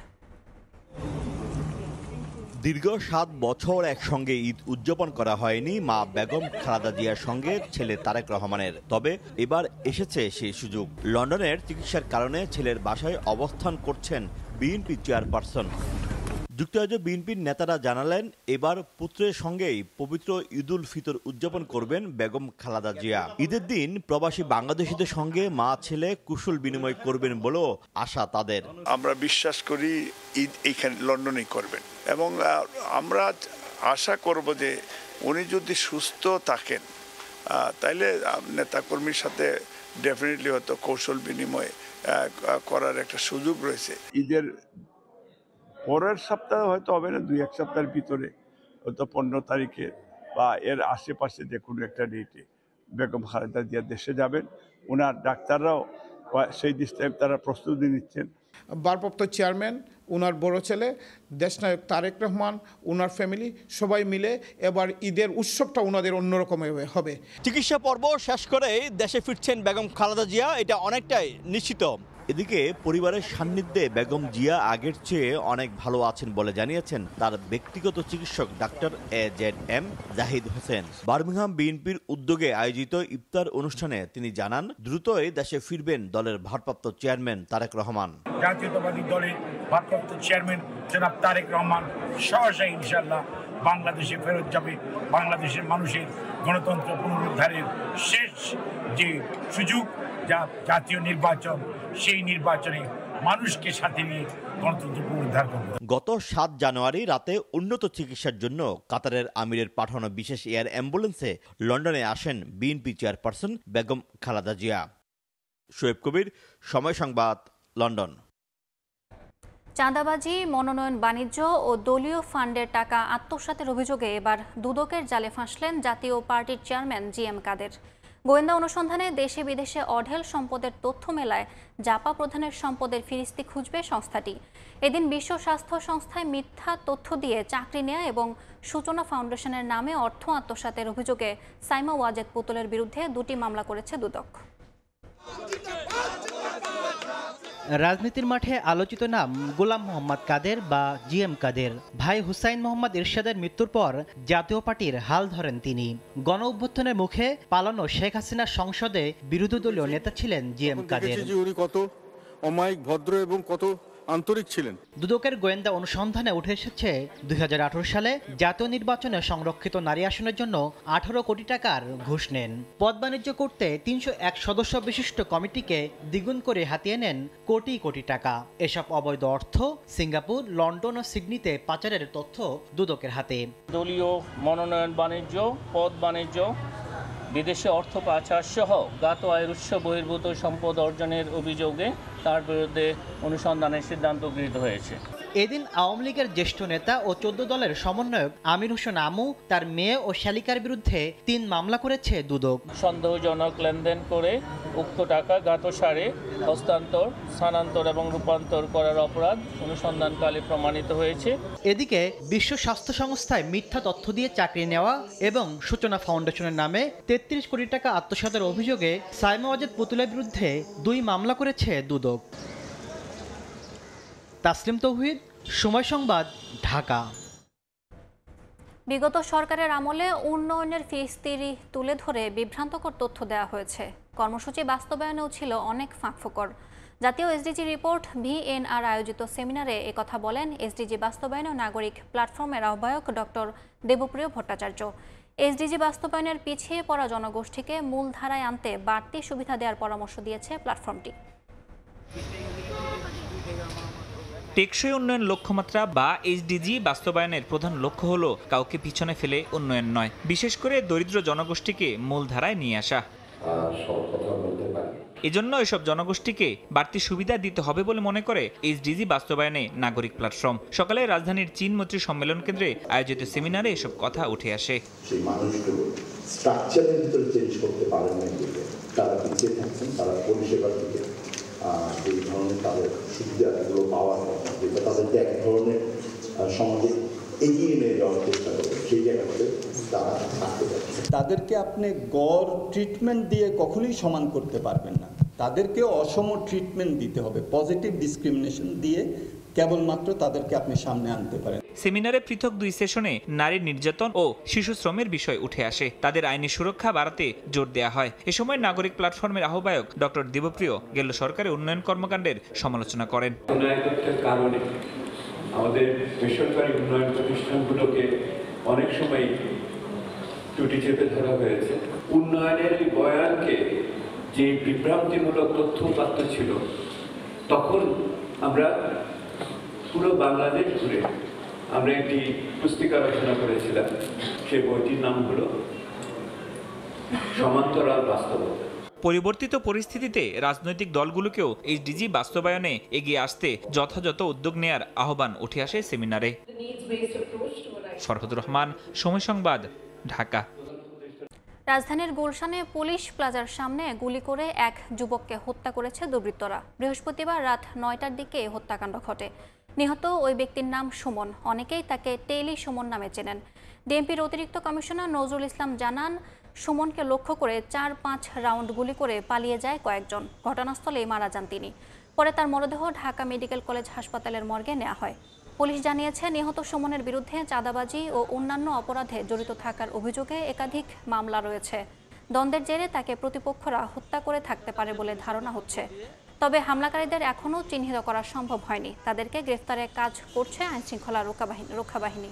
দীর্ঘ 7 বছর একসঙ্গে ঈদ উদযাপন করা হয়নি মা বেগম খালেদা জিয়ার সঙ্গে ছেলে তারেক রহমানের। তবে এবার এসেছে সেই সুযোগ। লন্ডনের চিকিৎসার কারণে ছেলের বাসায় অবস্থান করছেন বিএনপি চেয়ারপারসন। যুক্তরাজ্য বিএনপির নেতারা জানালেন, এবার পুত্রের সঙ্গেই পবিত্র ঈদুল ফিতর উদযাপন করবেন বেগম খালেদা জিয়া। ঈদের দিন প্রবাসী বাংলাদেশিদের সঙ্গে মা ছেলে কুশল বিনিময় করবেন বলেও আশা তাদের। আমরা বিশ্বাস করি ঈদ এইখানে লন্ডনেই করবেন এবং আমরা আশা করব যে উনি যদি সুস্থ থাকেন তাইলে নেতাকর্মীর সাথে ডেফিনেটলি হয়তো কৌশল বিনিময় করার একটা সুযোগ রয়েছে। ঈদের পরের সপ্তাহে হয়তো হবে না, 2-1 সপ্তাহের ভিতরে হয়তো 15 তারিখে বা এর আশেপাশে যে কোনো একটা ডেটে বেগম খালেদা জিয়া দেশে যাবেন। ওনার ডাক্তাররাও সেই দিকে তারা প্রস্তুতি নিচ্ছেন। ভারপ্রাপ্ত চেয়ারম্যান, ওনার বড় ছেলে দেশনায়ক তারেক রহমান, ওনার ফ্যামিলি সবাই মিলে এবার ঈদের উৎসবটা ওনাদের অন্যরকম হবে। চিকিৎসা পর্ব শেষ করেই দেশে ফিরছেন বেগম খালেদা জিয়া, এটা অনেকটাই নিশ্চিত। এদিকে পরিবারের সান্নিধ্যে বেগম জিয়া আগের চেয়ে অনেক ভালো আছেন বলে জানিয়েছেন তার ব্যক্তিগত চিকিৎসক doctor AZM Zahid Hossain. Birmingham বিএনপির উদ্যোগে আয়োজিত ইফতার অনুষ্ঠানে তিনি জানান, দ্রুতই দেশে ফিরবেন দলের ভারপ্রাপ্ত চেয়ারম্যান তারেক রহমান। জাতীয়তাবাদী দলের ভারপ্রাপ্ত চেয়ারম্যান জনাব তারেক রহমান সহসাই ইনশাআল্লাহ বাংলাদেশে ফেরত যাবে। বাংলাদেশের মানুষের গণতন্ত্র পুনরুদ্ধারের শেষ যে সুযোগ, যা জাতীয় নির্বাচন, সেই নির্বাচনে মানুষকে সাথে নিয়ে গণতন্ত্র পুনরুদ্ধার করবে। গত 7 জানুয়ারি রাতে উন্নত চিকিৎসার জন্য কাতারের আমিরের পাঠানো বিশেষ এয়ার অ্যাম্বুলেন্সে লন্ডনে আসেন বিএনপি চেয়ারপারসন বেগম খালেদা জিয়া। শোয়েব কবির, সময় সংবাদ, লন্ডন। চাঁদাবাজি, মনোনয়ন বাণিজ্য ও দলীয় ফান্ডের টাকা আত্মসাতের অভিযোগে এবার দুদকের জালে ফাঁসলেন জাতীয় পার্টির চেয়ারম্যান GM কাদের। গোয়েন্দা অনুসন্ধানে দেশে বিদেশে অঢেল সম্পদের তথ্য মেলায় জাপা প্রধানের সম্পদের ফিরিস্তি খুঁজবে সংস্থাটি। এদিন বিশ্ব স্বাস্থ্য সংস্থায় মিথ্যা তথ্য দিয়ে চাকরি নেয়া এবং সূচনা ফাউন্ডেশনের নামে অর্থ আত্মসাতের অভিযোগে সাইমা ওয়াজেদ পুতুলের বিরুদ্ধে 2টি মামলা করেছে দুদক। রাজনীতির মাঠে আলোচিত নাম গোলাম মোহাম্মদ কাদের বা GM কাদের। ভাই হুসাইন মোহাম্মদ ইরশাদের মৃত্যুর পর জাতীয় পার্টির হাল ধরেন তিনি। গণ অভ্যুত্থানের মুখে পালানো শেখ হাসিনার সংসদে বিরোধী দলীয় নেতা ছিলেন GM কাদের। উনি কত অমায়িক, ভদ্র এবং কত আন্তরিক ছিলেন। দুদকের গোয়েন্দা অনুসন্ধানে উঠে এসেছে 2018 সালে জাতীয় নির্বাচনে সংরক্ষিত নারী আসনের জন্য 18 কোটি টাকার ঘুষ নেন। পদ বাণিজ্য করতে 301 সদস্য বিশিষ্ট কমিটিকে দ্বিগুণ করে হাতিয়ে নেন কোটি কোটি টাকা। এসব অবৈধ অর্থ সিঙ্গাপুর, লন্ডন ও সিডনিতে পাচারের তথ্য দুদকের হাতে। দলীয় মনোনয়ন বাণিজ্য, পদ বাণিজ্য, বিদেশে অর্থ পাচার সহ জ্ঞাত আয়ের উৎস বহির্ভূত সম্পদ অর্জনের অভিযোগে তার বিরুদ্ধে অনুসন্ধানের সিদ্ধান্ত গৃহীত হয়েছে। এদিন আওয়ামী লীগের জ্যেষ্ঠ নেতা ও 14 দলের সমন্বয়ক আমির হোসেন আমু, তার মেয়ে ও শালিকার বিরুদ্ধে 3 মামলা করেছে দুদক। সন্দেহজনক লেনদেন করে উক্ত টাকা জ্ঞাতসারে হস্তান্তর, স্থানান্তর এবং রূপান্তর করার অপরাধ অনুসন্ধানকালে প্রমাণিত হয়েছে। এদিকে বিশ্ব স্বাস্থ্য সংস্থায় মিথ্যা তথ্য দিয়ে চাকরি নেওয়া এবং সূচনা ফাউন্ডেশনের নামে 33 কোটি টাকা আত্মসাতের অভিযোগে সাইমা ওয়াজেদ পুতুলের বিরুদ্ধে 2 মামলা করেছে দুদক। তাসলিম তৌহিদ, সময় সংবাদ, ঢাকা। বিগত সরকারের আমলে উন্নয়নের ফিরিস্তি তুলে ধরে বিভ্রান্তকর তথ্য দেওয়া হয়েছে। কর্মসূচি বাস্তবায়নেও ছিল অনেক ফাঁকফোকর। জাতীয় SDG রিপোর্ট VNR আয়োজিত সেমিনারে একথা বলেন SDG বাস্তবায়ন ও নাগরিক প্ল্যাটফর্মের আহ্বায়ক ডক্টর দেবপ্রিয় ভট্টাচার্য। SDG বাস্তবায়নের পিছিয়ে পড়া জনগোষ্ঠীকে মূলধারায় আনতে বাড়তি সুবিধা দেওয়ার পরামর্শ দিয়েছে প্ল্যাটফর্মটি। টেকসই উন্নয়ন লক্ষ্যমাত্রা বা SDG বাস্তবায়নের প্রধান লক্ষ্য হলো কাউকে পিছনে ফেলে উন্নয়ন নয়, বিশেষ করে দরিদ্র জনগোষ্ঠীকে মূলধারায় নিয়ে আসা। এজন্য এসব জনগোষ্ঠীকে বাড়তি সুবিধা দিতে হবে বলে মনে করে SDG বাস্তবায়নে নাগরিক প্ল্যাটফর্ম। সকালে রাজধানীর চীন মৈত্রী সম্মেলন কেন্দ্রে আয়োজিত সেমিনারে এসব কথা উঠে আসে। সেই মানুষগুলো স্ট্রাকচারের ভিতরে চেঞ্জ করতে পারেন না, তারা পিছিয়ে থাকছেন, তারা পরিষেবার দিকে এই ধরনের তাদের সুবিধাগুলো পাওয়ার কথা, যেটা তাদেরকে এক ধরনের সমাজে এগিয়ে নিয়ে যাওয়ার চেষ্টা করবে, সেই জায়গাতে তারা থাকতে পারছে। তাদেরকে আপনি গড় ট্রিটমেন্ট দিয়ে কখনোই সমান করতে পারবেন না, তাদেরকে অসম ট্রিটমেন্ট দিতে হবে, পজিটিভ ডিসক্রিমিনেশন দিয়ে কেবলমাত্র তাদেরকে আপনি সামনে আনতে পারেন। সেমিনারে পৃথক 2 সেশনে নারী নির্যাতন ও শিশু শ্রমের বিষয় উঠে আসে, তাদের আইনি সুরক্ষা বাড়াতে জোর দেওয়া হয়। এ সময় নাগরিক প্ল্যাটফর্মের আহ্বায়ক ডক্টর দেবপ্রিয় গেল সরকারের উন্নয়ন কর্মকাণ্ডের সমালোচনা করেন। উন্নয়নের কারণে আমাদের বেসরকারি উন্নয়ন প্রতিষ্ঠানগুলোকে অনেক সময় ত্রুটি চেপে ধরা হয়েছে। উন্নয়নের বয়ানকে যে বিভ্রান্তিমূলক তথ্য ছিল, তখন আমরা পুরো বাংলাদেশ ঘুরে আমরা একটি পুস্তিকা রচনা করেছিলাম। সেই বইটির নাম হলো সমান্তরাল বাস্তবতা। পরিবর্তিত পরিস্থিতিতে রাজনৈতিক দলগুলোকেও এইচডিজি বাস্তবায়নে এগিয়ে আসতে যথাযথ উদ্যোগ নেয়ার আহ্বান উঠে আসে সেমিনারে। ফরহাদুর রহমান, সময় সংবাদ, ঢাকা। রাজধানীর গুলশানে পুলিশ প্লাজার সামনে গুলি করে এক যুবককে হত্যা করেছে দুর্বৃত্তরা। বৃহস্পতিবার রাত 9টার দিকে হত্যাকাণ্ড ঘটে। নিহত ওই ব্যক্তির নাম সুমন, অনেকেই তাকে টেলি সুমন নামে চেনেন। ডিএমপির অতিরিক্ত কমিশনার নজরুল ইসলাম জানান, সুমনকে লক্ষ্য করে 4-5 রাউন্ড গুলি করে পালিয়ে যায় কয়েকজন। ঘটনাস্থলেই মারা যান তিনি। পরে তার মরদেহ ঢাকা মেডিকেল কলেজ হাসপাতালের মর্গে নেওয়া হয়। পুলিশ জানিয়েছে, নিহত সুমনের বিরুদ্ধে চাঁদাবাজি ও অন্যান্য অপরাধে জড়িত থাকার অভিযোগে একাধিক মামলা রয়েছে। দ্বন্দ্বের জেরে তাকে প্রতিপক্ষরা হত্যা করে থাকতে পারে বলে ধারণা হচ্ছে। তবে হামলাকারীদের এখনও চিহ্নিত করা সম্ভব হয়নি। তাদেরকে গ্রেফতারে কাজ করছে আইনশৃঙ্খলা রক্ষা বাহিনী।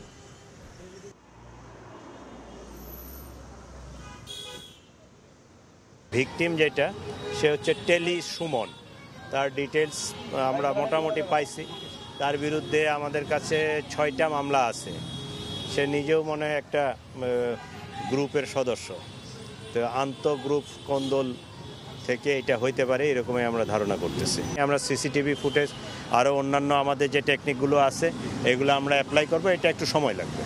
ভিকটিম যেটা, সে হচ্ছে টেলি সুমন। তার ডিটেলস আমরা মোটামুটি পাইছি। তার বিরুদ্ধে আমাদের কাছে 6টা মামলা আছে। সে নিজেও মনে হয় একটা গ্রুপের সদস্য। তো আন্তঃগ্রুপ কোন্দল থেকে এটা হইতে পারে, এরকমই আমরা ধারণা করতেছি। আমরা সিসিটিভি ফুটেজ আরও অন্যান্য আমাদের যে টেকনিকগুলো আছে এগুলো আমরা অ্যাপ্লাই করবো, এটা একটু সময় লাগবে।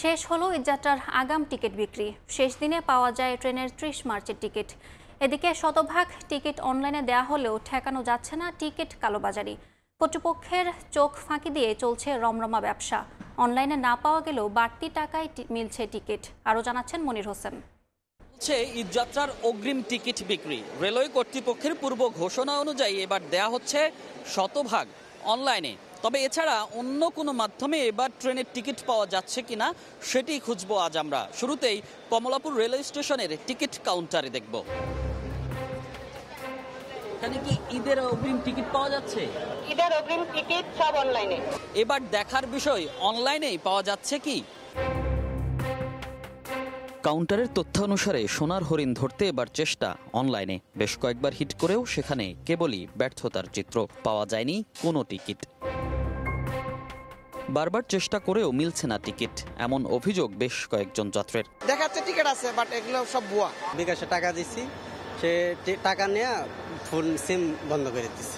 শেষ হলো ঈদযাত্রার আগাম টিকিট বিক্রি। শেষ দিনে পাওয়া যায় ট্রেনের 30 মার্চের টিকিট। এদিকে শতভাগ টিকিট অনলাইনে দেয়া হলেও ঠেকানো যাচ্ছে না টিকিট কালোবাজারি। কর্তৃপক্ষের চোখ ফাঁকি দিয়ে চলছে রমরমা ব্যবসা। অনলাইনে না পাওয়া গেলেও বাড়তি টাকায় মিলছে টিকিট। আরও জানাচ্ছেন মনির হোসেন। ঈদযাত্রার অগ্রিম টিকিট বিক্রি। রেলওয়ে কর্তৃপক্ষের পূর্ব ঘোষণা অনুযায়ী এবার দেয়া হচ্ছে শতভাগ অনলাইনে। তবে এছাড়া অন্য কোনো মাধ্যমে এবার ট্রেনের টিকিট পাওয়া যাচ্ছে কিনা সেটি খুঁজবো আজ আমরা। শুরুতেই কমলাপুর রেলওয়ে স্টেশনের টিকিট কাউন্টারে দেখব। এখানে কি ঈদের অগ্রিম টিকিট পাওয়া যাচ্ছে? ঈদের অগ্রিম টিকিট সব অনলাইনে। এবার দেখার বিষয়, অনলাইনেই পাওয়া যাচ্ছে কি। কাউন্টারের তথ্য অনুসারে সোনার হরিণ ধরতে এবার চেষ্টা অনলাইনে। বেশ কয়েকবার হিট করেও সেখানে কেবলই ব্যর্থতার চিত্র, পাওয়া যায়নি কোনো টিকিট। বারবার চেষ্টা করেও মিলছে না টিকিট, এমন অভিযোগ বেশ কয়েকজন যাত্রীর। দেখাচ্ছে টিকিট আছে, বাট এগুলো সব ভুয়া। বিকাশে টাকা দিচ্ছি, সে টাকা নিয়ে ফোন সিম বন্ধ করে দিচ্ছে।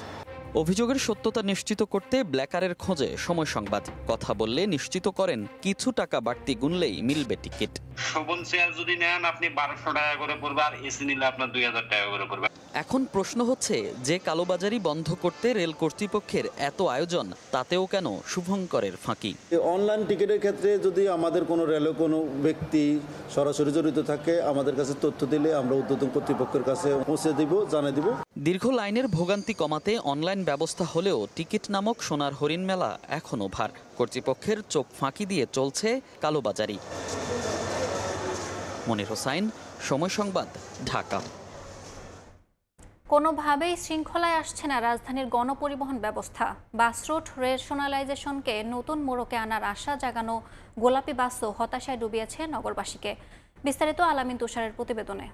অভিযোগের সত্যতা নিশ্চিত করতে ব্ল্যাকারের খোঁজে সময় সংবাদ। কথা বললে নিশ্চিত করেন কিছু টাকা বাড়তি গুনলেই মিলবে টিকিট। শোভন চেয়ার যদি নেন আপনি 1200 টাকা করে পড়বে, আর এসি নিলে আপনার 2000 টাকা করে পড়বে। এখন প্রশ্ন হচ্ছে, যে কালোবাজারি বন্ধ করতে রেল কর্তৃপক্ষের এত আয়োজন, তাতেও কেন শুভঙ্করের ফাঁকি? অনলাইন টিকিটের ক্ষেত্রে যদি আমাদের কোনো রেলে কোনো ব্যক্তি সরাসরি জড়িত থাকে, আমাদের কাছে তথ্য দিলে আমরা ঊর্ধ্বতন কর্তৃপক্ষের কাছে পৌঁছে দিব, জানিয়ে দিব। দীর্ঘ লাইনের ভোগান্তি কমাতে অনলাইন ব্যবস্থা হলেও টিকিট নামক সোনার হরিণ মেলা এখনো ভার। কর্তৃপক্ষের চোখ ফাঁকি দিয়ে চলছে কালোবাজারি। মনির হোসাইন, সময় সংবাদ, ঢাকা। কোনোভাবেই শৃঙ্খলায় আসছে না রাজধানীর গণপরিবহন ব্যবস্থা। বাস রুট রেশনালাইজেশনকে নতুন মোড়কে আনার আশা জাগানো গোলাপি বাসও হতাশায় ডুবিয়েছে নগরবাসীকে। বিস্তারিত আলামিন তুষারের প্রতিবেদনে।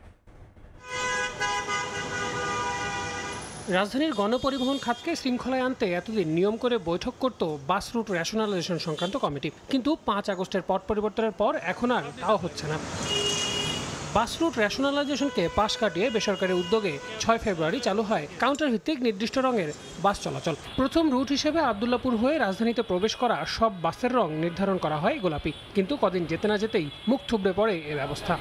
রাজধানীর গণপরিবহন খাতকে শৃঙ্খলায় আনতে এতদিন নিয়ম করে বৈঠক করত বাস রুট রেশনালাইজেশন সংক্রান্ত কমিটি, কিন্তু 5 আগস্টের পট পরিবর্তনের পর এখন আর তাও হচ্ছে না। বাস রুট রেশনালাইজেশনকে পাশ কাটিয়ে বেসরকারি উদ্যোগে 6 ফেব্রুয়ারি চালু হয় কাউন্টার ভিত্তিক নির্দিষ্ট রঙের বাস চলাচল। প্রথম রুট হিসেবে আব্দুল্লাপুর হয়ে রাজধানীতে প্রবেশ করা সব বাসের রং নির্ধারণ করা হয় গোলাপি, কিন্তু কদিন যেতে না যেতেই মুখ থুবড়ে পড়ে এ ব্যবস্থা।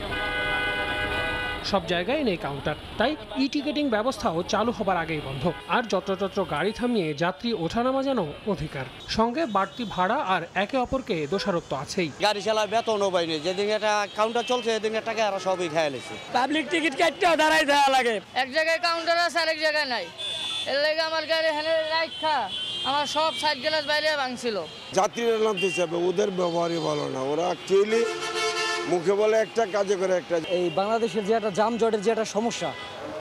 সব জায়গায় নেই কাউন্টার, তাই ই টিকেটিং ব্যবস্থাও চালু হবার আগেই বন্ধ। আর যত্রতত্র গাড়ি থামিয়ে যাত্রী ওঠানামা যেন অধিকার, সঙ্গে বাড়তি ভাড়া আর একে অপরকে দোষারোপ তো আছেই। গাড়ি চালার বেতনও পাইনি, যেদিন একটা কাউন্টার চলছে সেদিন টাকা আর সবই খেয়ে নিচ্ছে। পাবলিক টিকিট কাটতেও দাঁড়াই দেওয়া লাগে, এক জায়গায় কাউন্টার আছে আর এক জায়গায় নাই। এর লাগে আমার গাড়ি হেলে রাখা আমার সব সাইড গ্লাস বাইরে ভাঙছিল। যাত্রীরা নামতে চাবে, ওদের ব্যবহারই ভালো না, ওরা অ্যাকচুয়ালি মুখে বলে একটা, কাজে করে একটা। এই বাংলাদেশের যে একটা যানজটের যে একটা সমস্যা,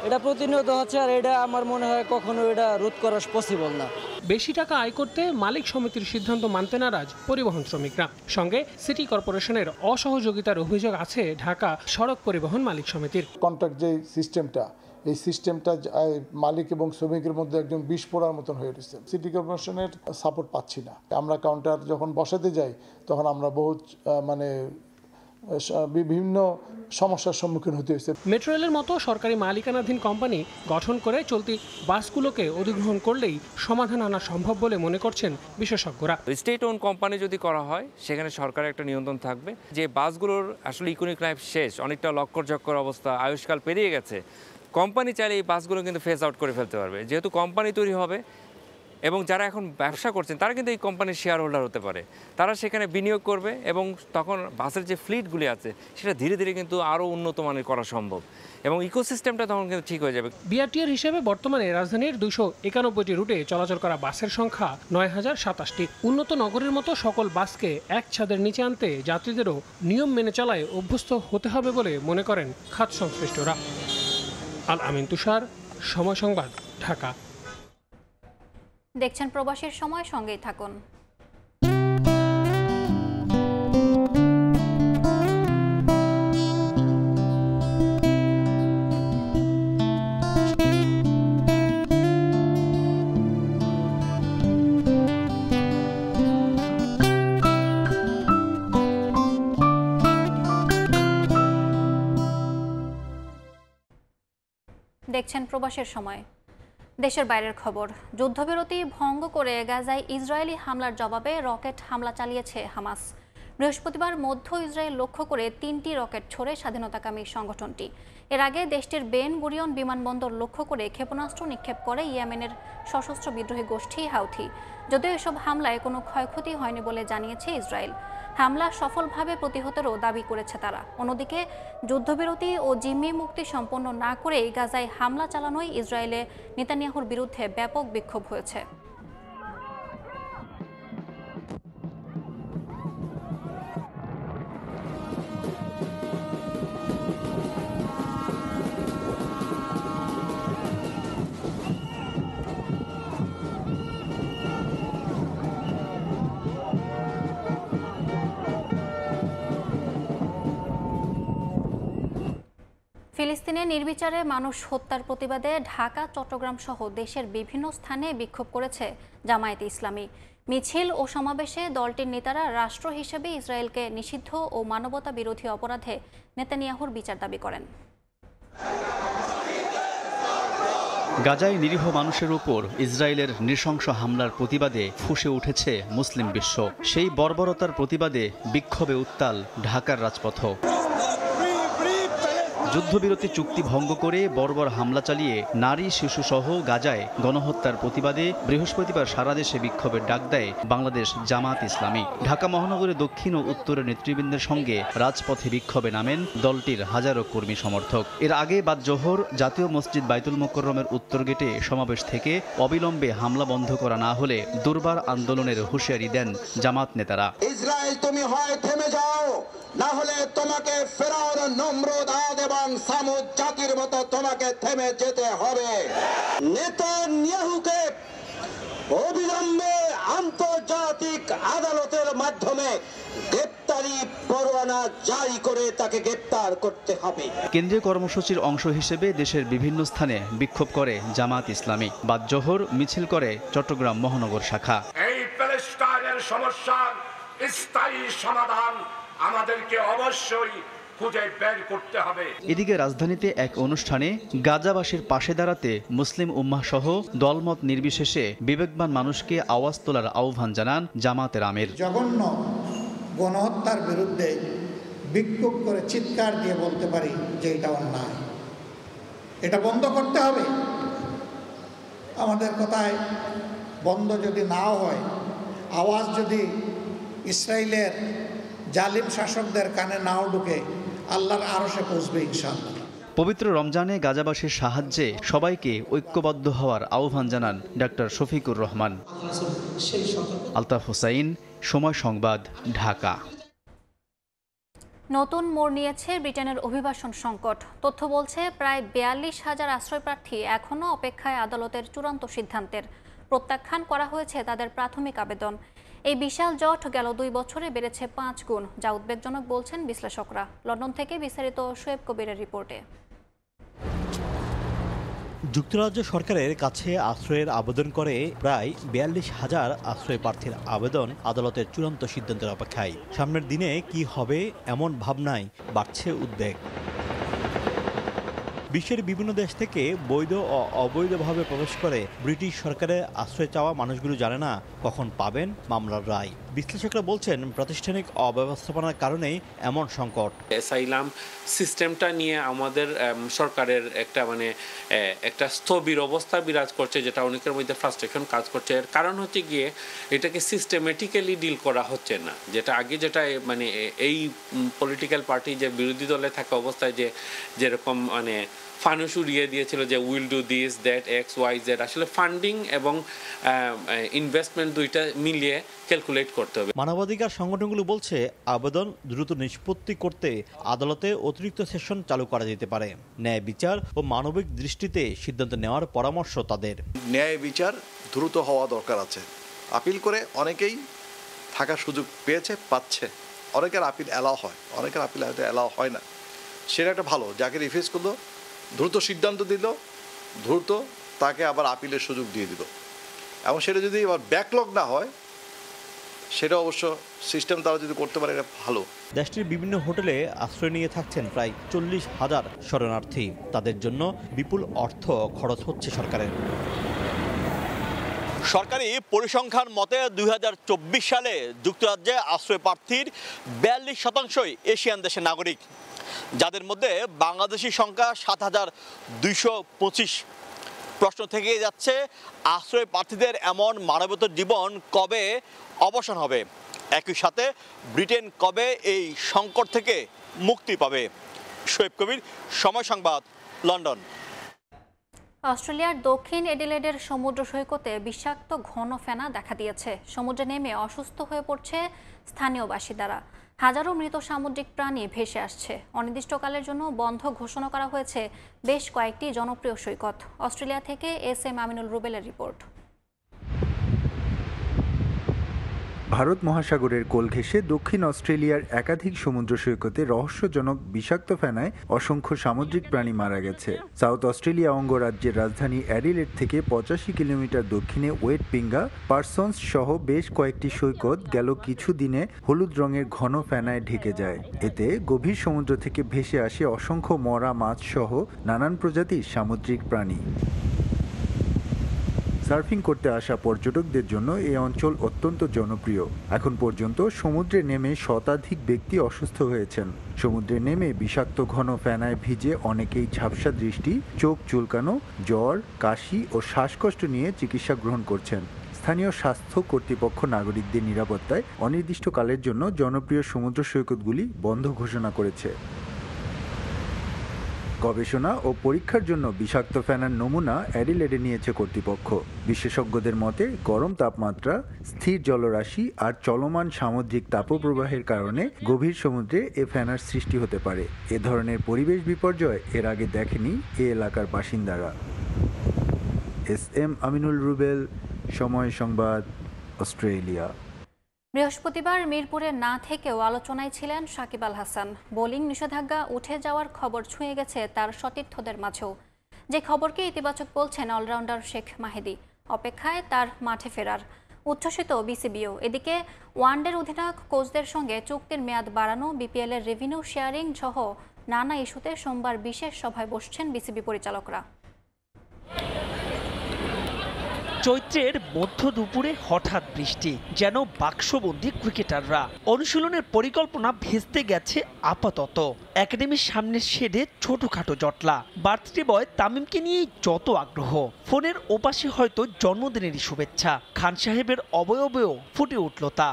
এটা প্রতিনিয়ত হচ্ছে, আর এটা আমার মনে হয় কখনো এটা রোধ করা পসিবল না। বেশি টাকা আয় করতে মালিক সমিতির সিদ্ধান্ত মানতে নারাজ পরিবহন শ্রমিকরা, সঙ্গে সিটি কর্পোরেশনের অসহযোগিতার অভিযোগ আছে ঢাকা সড়ক পরিবহন মালিক সমিতির। কন্ট্রাক্ট যে সিস্টেমটা, এই সিস্টেমটা মালিক এবং শ্রমিকের মধ্যে একদম বিষ পোড়ার মতন হয়ে রয়েছে। সিটি কর্পোরেশনের সাপোর্ট পাচ্ছি না। আমরা কাউন্টার যখন বসাতে যাই তখন আমরা বহুত বিভিন্ন সমস্যার সম্মুখীন হতে হয়েছে। মেট্রো রেলের মতো সরকারি মালিকানাধীন কোম্পানি গঠন করে চলতি বাসগুলোকে অধিগ্রহণ করলেই সমাধান আনা সম্ভব বলে মনে করছেন বিশেষজ্ঞরা। স্টেট ওন কোম্পানি যদি করা হয়, সেখানে সরকারের একটা নিয়ন্ত্রণ থাকবে। যে বাসগুলোর আসলে ইকোনমিক লাইফ শেষ, অনেকটা লক্কর অবস্থা, আয়ুষ্কাল পেরিয়ে গেছে, কোম্পানি চাইলে এই বাসগুলো কিন্তু ফেস আউট করে ফেলতে পারবে। যেহেতু কোম্পানি তৈরি হবে এবং যারা এখন ব্যবসা করছেন তারা কিন্তু এই কোম্পানির শেয়ার হোল্ডার হতে পারে, তারা সেখানে বিনিয়োগ করবে এবং তখন বাসের যে ফ্লিটগুলি আছে সেটা ধীরে ধীরে কিন্তু আরও উন্নত মানের করা সম্ভব এবং ইকোসিস্টেমটা তখন কিন্তু ঠিক হয়ে যাবে। বিআরটিএর হিসেবে বর্তমানে রাজধানীর 291টি রুটে চলাচল করা বাসের সংখ্যা 9027টি। উন্নত নগরের মতো সকল বাসকে এক ছাদের নিচে আনতে যাত্রীদেরও নিয়ম মেনে চলায় অভ্যস্ত হতে হবে বলে মনে করেন খাত সংশ্লিষ্টরা। আল আমিন তুষার, সময় সংবাদ, ঢাকা। দেখছেন প্রবাসীর সময়, সঙ্গেই থাকুন। দেখছেন প্রবাসের সময়। দেশের বাইরের খবর। যুদ্ধবিরতি ভঙ্গ করে গাজায় ইসরায়েলি হামলার জবাবে রকেট হামলা চালিয়েছে হামাস। বৃহস্পতিবার মধ্য ইসরায়েল লক্ষ্য করে 3টি রকেট ছোড়ে স্বাধীনতাকামী সংগঠনটি। এর আগে দেশটির বেন গুরিয়ন বিমানবন্দর লক্ষ্য করে ক্ষেপণাস্ত্র নিক্ষেপ করে ইয়েমেনের সশস্ত্র বিদ্রোহী গোষ্ঠী হাউথি। যদিও এসব হামলায় কোনো ক্ষয়ক্ষতি হয়নি বলে জানিয়েছে ইসরায়েল। হামলা সফলভাবে প্রতিহতেরও দাবি করেছে তারা। অন্যদিকে যুদ্ধবিরতি ও জিম্মি মুক্তি সম্পন্ন না করেই গাজায় হামলা চালানোয় ইসরায়েলে নেতানিয়াহুর বিরুদ্ধে ব্যাপক বিক্ষোভ হয়েছে। ফিলিস্তিনে নির্বিচারে মানুষ হত্যার প্রতিবাদে ঢাকা, চট্টগ্রাম সহ দেশের বিভিন্ন স্থানে বিক্ষোভ করেছে জামায়াতে ইসলামী। মিছিল ও সমাবেশে দলটির নেতারা রাষ্ট্র হিসেবে ইসরায়েলকে নিষিদ্ধ ও মানবতা বিরোধী অপরাধে নেতানিয়াহুর বিচার দাবি করেন। গাজায় নিরীহ মানুষের উপর ইসরায়েলের নৃশংস হামলার প্রতিবাদে ফুঁসে উঠেছে মুসলিম বিশ্ব। সেই বর্বরতার প্রতিবাদে বিক্ষোভে উত্তাল ঢাকার রাজপথ। যুদ্ধবিরতি চুক্তি ভঙ্গ করে বর্বর হামলা চালিয়ে নারী শিশুসহ গাজায় গণহত্যার প্রতিবাদে বৃহস্পতিবার সারা দেশে বিক্ষোভের ডাক দেয় বাংলাদেশ জামাত ইসলামী। ঢাকা মহানগরে দক্ষিণ ও উত্তরের নেতৃবৃন্দের সঙ্গে রাজপথে বিক্ষোভে নামেন দলটির হাজারো কর্মী সমর্থক। এর আগে বাদ জোহর জাতীয় মসজিদ বাইতুল মোকররমের উত্তর গেটে সমাবেশ থেকে অবিলম্বে হামলা বন্ধ করা না হলে দুর্বার আন্দোলনের হুঁশিয়ারি দেন জামাত নেতারা। ইসরায়েল, তুমি হয় থেমে যাও, না হলে তোমাকে ফেরাউন, নমরুদ, আদ এবং সামুদ জাতির মতো তোমাকে থেমে যেতে হবে। নেতানিয়াহুকে অবিলম্বে আন্তর্জাতিক আদালতের মাধ্যমে গ্রেপ্তারি পরোয়ানা জারি করে তাকে গ্রেপ্তার করতে হবে। কেন্দ্রীয় কর্মসূচির অংশ হিসেবে দেশের বিভিন্ন স্থানে বিক্ষোভ করে জামাত ইসলামী। বাদ জোহর মিছিল করে চট্টগ্রাম মহানগর শাখা। এই প্যালেস্টাইনের সমস্যার স্থায়ী সমাধান আমাদেরকে অবশ্যই খুঁজে বের করতে হবে। এদিকে রাজধানীতে এক অনুষ্ঠানে গাজাবাসীর পাশে দাঁড়াতে মুসলিম উম্মাহ সহ দলমত নির্বিশেষে বিবেকবান মানুষকে আওয়াজ তোলার আহ্বান জানান জামাতের আমির। জঘন্য গণহত্যার বিরুদ্ধে বিক্ষোভ করে চিৎকার দিয়ে বলতে পারি যে এটা অন্যায়। এটা বন্ধ করতে হবে। আমাদের কথায় বন্ধ যদি নাও হয়, আওয়াজ যদি ইসরায়েলের জালিম শাসকদের কানে নাও ঢুকে, আল্লাহর আরশে পৌঁছবে ইনশাআল্লাহ। পবিত্র রমজানে গাজাবাসীর সাহায্যে সবাইকে ঐক্যবদ্ধ হওয়ার আহ্বান জানান ডাক্তার শফিকুর রহমান। আলতাফ হোসাইন, সময় সংবাদ, ঢাকা। নতুন মোড় নিয়েছে ব্রিটেনের অভিবাসন সংকট। তথ্য বলছে প্রায় ৪২,০০০ আশ্রয়প্রার্থী এখনও অপেক্ষায় আদালতের চূড়ান্ত সিদ্ধান্তের। প্রত্যাখ্যান করা হয়েছে তাদের প্রাথমিক আবেদন। এই বিশাল জট গেল ২ বছরে বেড়েছে ৫ গুণ, যা উদ্বেগজনক বলছেন বিশ্লেষকরা। লন্ডন থেকে বিস্তারিত শোয়েব কবিরের রিপোর্টে। যুক্তরাজ্য সরকারের কাছে আশ্রয়ের আবেদন করে প্রায় ৪২,০০০ আশ্রয় প্রার্থীর আবেদন আদালতের চূড়ান্ত সিদ্ধান্তের অপেক্ষায়। সামনের দিনে কি হবে এমন ভাবনায় বাড়ছে উদ্বেগ। বিশ্বের বিভিন্ন দেশ থেকে বৈধ ও অবৈধভাবে প্রবেশ করে ব্রিটিশ সরকারের আশ্রয় চাওয়া মানুষগুলো জানে না কখন পাবেন মামলার রায়। বিশ্লেষকরা বলছেন প্রাতিষ্ঠানিক অব্যবস্থাপনার কারণেই এমন সংকট। অ্যাসাইলাম সিস্টেমটা নিয়ে আমাদের সরকারের একটা স্থবির অবস্থা বিরাজ করছে, যেটা অনেকের মধ্যে ফ্রাস্ট্রেশন কাজ করছে। এর কারণ হচ্ছে গিয়ে এটাকে সিস্টেমেটিক্যালি ডিল করা হচ্ছে না, যেটা আগে এই পলিটিক্যাল পার্টি যে বিরোধী দলে থাকা অবস্থায় যেরকম ফানুস উড়িয়ে দিয়েছিল যে will do this that X Y Z. আসলে ফান্ডিং এবং ইনভেস্টমেন্ট দুইটা মিলিয়ে ক্যালকুলেট করতে হবে। মানবাধিকার সংগঠনগুলো বলছে আবেদন দ্রুত নিষ্পত্তি করতে আদালতে অতিরিক্ত সেশন চালু করা যেতে পারে। ন্যায় বিচার ও মানবিক দৃষ্টিতে সিদ্ধান্ত নেওয়ার পরামর্শ তাদের। ন্যায় বিচার দ্রুত হওয়া দরকার আছে। আপিল করে অনেকেই থাকার সুযোগ পেয়েছে, পাচ্ছে। অনেকের আপিল অ্যালাও হয়, অনেকের আপিল হয়তো অ্যালাও হয় না। সেটা একটা ভালো, যাকে রিফিউজ করলো দ্রুত সিদ্ধান্ত দিল, দ্রুত তাকে আবার আপিলের সুযোগ দিয়ে দিল। এবং সেটা যদি আবার ব্যাকলগ না হয়, সেটা অবশ্য সিস্টেম তারা যদি করতে পারে, এটা ভালো। দেশটির বিভিন্ন হোটেলে আশ্রয় নিয়ে থাকছেন প্রায় ৪০,০০০ শরণার্থী। তাদের জন্য বিপুল অর্থ খরচ হচ্ছে সরকারের। সরকারি পরিসংখ্যান মতে ২০২৪ সালে যুক্তরাজ্যে আশ্রয় প্রার্থীর ৪২% এশিয়ান দেশের নাগরিক, যাদের মধ্যে বাংলাদেশি সংখ্যা ৭,২২৫। প্রশ্ন থেকে যাচ্ছে আশ্রয় প্রার্থীদের এমন মানবতার জীবন কবে অবসান হবে? একই সাথে ব্রিটেন কবে এই সংকট থেকে মুক্তি পাবে? শোয়েব কবির, সময় সংবাদ, লন্ডন। অস্ট্রেলিয়ার দক্ষিণ এডিলেডের সমুদ্র সৈকতে বিষাক্ত ঘন ফেনা দেখা দিয়েছে। সমুদ্রে নেমে অসুস্থ হয়ে পড়ছে স্থানীয় বাসিন্দারা। হাজারো মৃত সামুদ্রিক প্রাণী ভেসে আসছে। অনির্দিষ্টকালের জন্য বন্ধ ঘোষণা করা হয়েছে বেশ কয়েকটি জনপ্রিয় সৈকত। অস্ট্রেলিয়া থেকে এস.এম. আমিনুল রুবেলের রিপোর্ট। ভারত মহাসাগরের কোল ঘেঁষে দক্ষিণ অস্ট্রেলিয়ার একাধিক সমুদ্র সৈকতে রহস্যজনক বিষাক্ত ফেনায় অসংখ্য সামুদ্রিক প্রাণী মারা গেছে। সাউথ অস্ট্রেলিয়া অঙ্গরাজ্যের রাজধানী অ্যাডিলেড থেকে ৮৫ কিলোমিটার দক্ষিণে ওয়েট পিঙ্গা, পার্সন্স সহ বেশ কয়েকটি সৈকত গেল কিছুদিনে হলুদ রঙের ঘন ফেনায় ঢেকে যায়। এতে গভীর সমুদ্র থেকে ভেসে আসে অসংখ্য মরা মাছ সহ নানান প্রজাতির সামুদ্রিক প্রাণী। সার্ফিং করতে আসা পর্যটকদের জন্য এই অঞ্চল অত্যন্ত জনপ্রিয়। এখন পর্যন্ত সমুদ্রে নেমে শতাধিক ব্যক্তি অসুস্থ হয়েছেন। সমুদ্রে নেমে বিষাক্ত ঘন ফেনায় ভিজে অনেকেই ঝাপসা দৃষ্টি, চোখ চুলকানো, জ্বর, কাশি ও শ্বাসকষ্ট নিয়ে চিকিৎসা গ্রহণ করছেন। স্থানীয় স্বাস্থ্য কর্তৃপক্ষ নাগরিকদের নিরাপত্তায় অনির্দিষ্টকালের জন্য জনপ্রিয় সমুদ্র সৈকতগুলি বন্ধ ঘোষণা করেছে। গবেষণা ও পরীক্ষার জন্য বিষাক্ত ফেনার নমুনা অ্যাডিলেডে নিয়েছে কর্তৃপক্ষ। বিশেষজ্ঞদের মতে গরম তাপমাত্রা, স্থির জলরাশি আর চলমান সামুদ্রিক তাপপ্রবাহের কারণে গভীর সমুদ্রে এ ফেনার সৃষ্টি হতে পারে। এ ধরনের পরিবেশ বিপর্যয় এর আগে দেখেনি এ এলাকার বাসিন্দারা। এস.এম. আমিনুল রুবেল, সময় সংবাদ, অস্ট্রেলিয়া। বৃহস্পতিবার মিরপুরে না থেকেও আলোচনায় ছিলেন সাকিব আল হাসান। বোলিং নিষেধাজ্ঞা উঠে যাওয়ার খবর ছুঁয়ে গেছে তার সতীর্থদের মাঝেও, যে খবরকে ইতিবাচক বলছেন অলরাউন্ডার শেখ মাহেদী। অপেক্ষায় তার মাঠে ফেরার উচ্ছ্বসিত বিসিবিও। এদিকে ওয়ানডের অধিনায়ক কোচদের সঙ্গে চুক্তির মেয়াদ বাড়ানো, বিপিএলের রেভিনিউ শেয়ারিং সহ নানা ইস্যুতে সোমবার বিশেষ সভায় বসছেন বিসিবি পরিচালকরা। চৈত্রের মধ্য দুপুরে হঠাৎ বৃষ্টি, যেন বাক্সবন্দি ক্রিকেটাররা। অনুশীলনের পরিকল্পনা ভেস্তে গেছে আপাতত। একাডেমির সামনের শেডে ছোটখাটো জটলা। বার্থডে বয় তামিমকে নিয়েই যত আগ্রহ। ফোনের ওপাশে হয়তো জন্মদিনেরই শুভেচ্ছা। খান সাহেবের অবয়বেও ফুটে উঠল তা।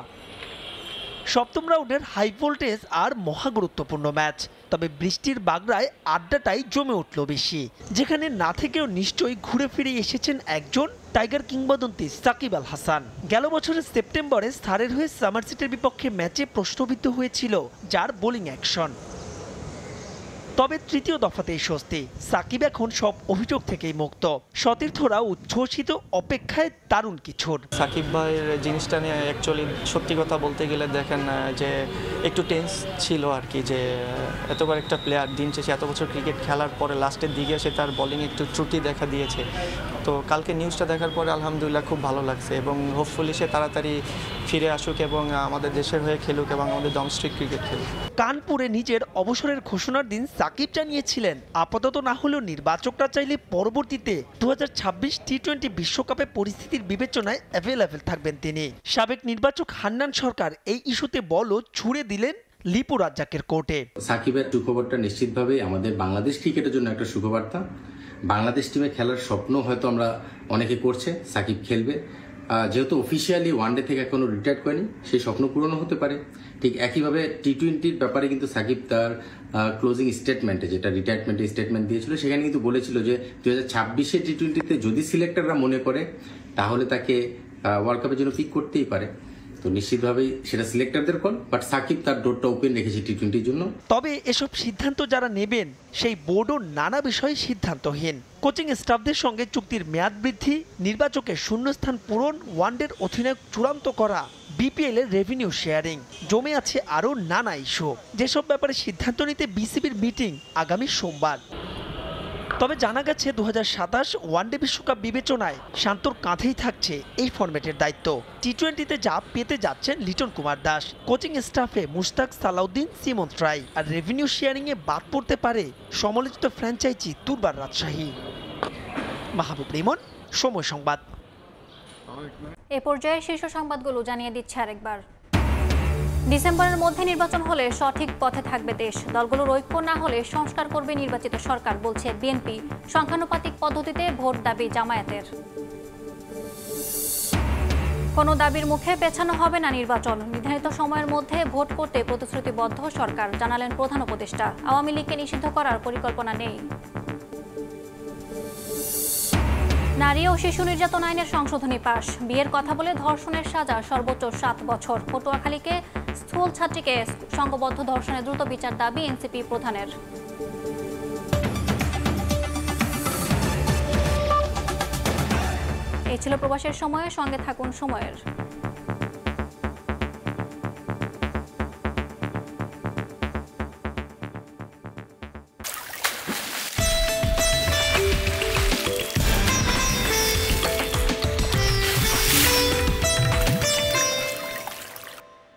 সপ্তম রাউন্ডের হাই ভোল্টেজ আর মহাগুরুত্বপূর্ণ ম্যাচ। তবে বৃষ্টির বাগড়ায় আড্ডাটাই জমে উঠল বেশি, যেখানে না থেকেও নিশ্চয়ই ঘুরে ফিরে এসেছেন একজন টাইগার কিংবদন্তি সাকিব আল হাসান। গেল বছরের সেপ্টেম্বরে স্টারের হয়ে সামারসেটের বিপক্ষে ম্যাচে প্রশ্নবিদ্ধ হয়েছিল যার বোলিং অ্যাকশন। তবে তৃতীয় দফাতেই স্বস্তি, সাকিব এখন সব অভিযোগ থেকেই মুক্ত। সতীর্থরা উচ্ছ্বসিত, অপেক্ষায় দারুণ কিছুর। সাকিব ভাইয়ের জিনিসটা নিয়ে অ্যাকচুয়ালি সত্যি কথা বলতে গেলে দেখেন যে একটু টেন্স ছিল আর কি, যে এতবার একটা প্লেয়ার দিন শেষে এত বছর ক্রিকেট খেলার পরে লাস্টের দিকে এসে তার বোলিং একটু ত্রুটি দেখা দিয়েছে। তো কালকে নিউজটা দেখার পরে আলহামদুলিল্লাহ খুব ভালো লাগছে এবং হোপফুলি সে তাড়াতাড়ি ফিরে আসুক এবং আমাদের দেশের হয়ে খেলুক এবং আমাদের ডোমেস্টিক ক্রিকেট খেলুক। কানপুরে নিজের অবসরের ঘোষণার দিন সাকিব জানিয়েছিলেন, আপাতত না হলেও নির্বাচকরা চাইলে পরবর্তীতে 2026 টি-20 বিশ্বকাপে পরিস্থিতির বিবেচনায় অ্যাভেলেবেল থাকবেন তিনি। সাবেক নির্বাচক হান্নান সরকার এই ইস্যুতে বলও ছুড়ে দিলেন লিপু রাজ্জাকের কোর্টে। সাকিবের সুখবরটা নিশ্চিতভাবেই আমাদের বাংলাদেশ ক্রিকেটের জন্য একটা সুখবার্তা। বাংলাদেশ টিমে খেলার স্বপ্ন হয়তো আমরা অনেকে করছে, সাকিব খেলবে। যেহেতু অফিসিয়ালি ওয়ানডে থেকে এখনো রিটায়ার করেনি, সেই স্বপ্ন পূরণ হতে পারে। ঠিক একইভাবে টি-20-র ব্যাপারে কিন্তু সাকিব তার ক্লোজিং স্টেটমেন্টে, যেটা রিটায়ারমেন্টের স্টেটমেন্ট দিয়েছিল, সেখানে কিন্তু বলেছিল যে 2026-এ টি-20-তে যদি সিলেক্টররা মনে করে তাহলে তাকে ওয়ার্ল্ড কাপের জন্য পিক করতেই পারে। তো নিশ্চিতভাবেই সেটা সিলেক্টরদের কল, বাট সাকিব তার ডোরটা ওপেন রেখেছে টি-20-র জন্য। তবে এসব সিদ্ধান্ত যারা নেবেন সেই বোর্ডও নানা বিষয়ে সিদ্ধান্তহীন। কোচিং স্টাফদের সঙ্গে চুক্তির মেয়াদ বৃদ্ধি, নির্বাচকের শূন্যস্থান পূরণ, ওয়ানডের অধিনায়ক চূড়ান্ত করা, বিপিএল এর রেভিনিউ শেয়ারিং, জমে আছে আরও নানা ইস্যু। যেসব ব্যাপারে সিদ্ধান্ত নিতে বিসিবির মিটিং আগামী সোমবার। তবে জানা গেছে 2027 ওয়ানডে বিশ্বকাপ বিবেচনায় শান্তর কাঁধেই থাকছে এই ফরম্যাটের দায়িত্ব। টি-20-তে যা পেতে যাচ্ছেন লিটন কুমার দাস, কোচিং স্টাফে মুশতাক সালাউদ্দিন, সিমন ট্রাই, আর রেভিনিউ শেয়ারিংয়ে বাদ পড়তে পারে সমালোচিত ফ্র্যাঞ্চাইজি তুরবার রাজশাহী। মাহবুব রিমন, সময় সংবাদ। এ পর্যায়ে শীর্ষ সংবাদগুলো জানিয়ে দিচ্ছে আরেকবার। ডিসেম্বরের মধ্যে নির্বাচন হলে সঠিক পথে থাকবে দেশ। দলগুলোর ঐক্য না হলে সংস্কার করবে নির্বাচিত সরকার, বলছে বিএনপি। সংখ্যানুপাতিক পদ্ধতিতে ভোট দাবি জামায়াতের। কোনো দাবির মুখে পেছানো হবে না নির্বাচন। নির্ধারিত সময়ের মধ্যে ভোট করতে প্রতিশ্রুতিবদ্ধ সরকার, জানালেন প্রধান উপদেষ্টা। আওয়ামী লীগকে নিষিদ্ধ করার পরিকল্পনা নেই। নারী ও শিশু নির্যাতন আইনের সংশোধনী পাশ। বিয়ের কথা বলে ধর্ষণের সাজা সর্বোচ্চ 7 বছর। পটুয়াখালীকে স্কুল ছাত্রীকে সংঘবদ্ধ ধর্ষণের দ্রুত বিচার দাবি এনসিপি প্রধানের। এই ছিল প্রবাসের সময়, সঙ্গে থাকুন সময়ের।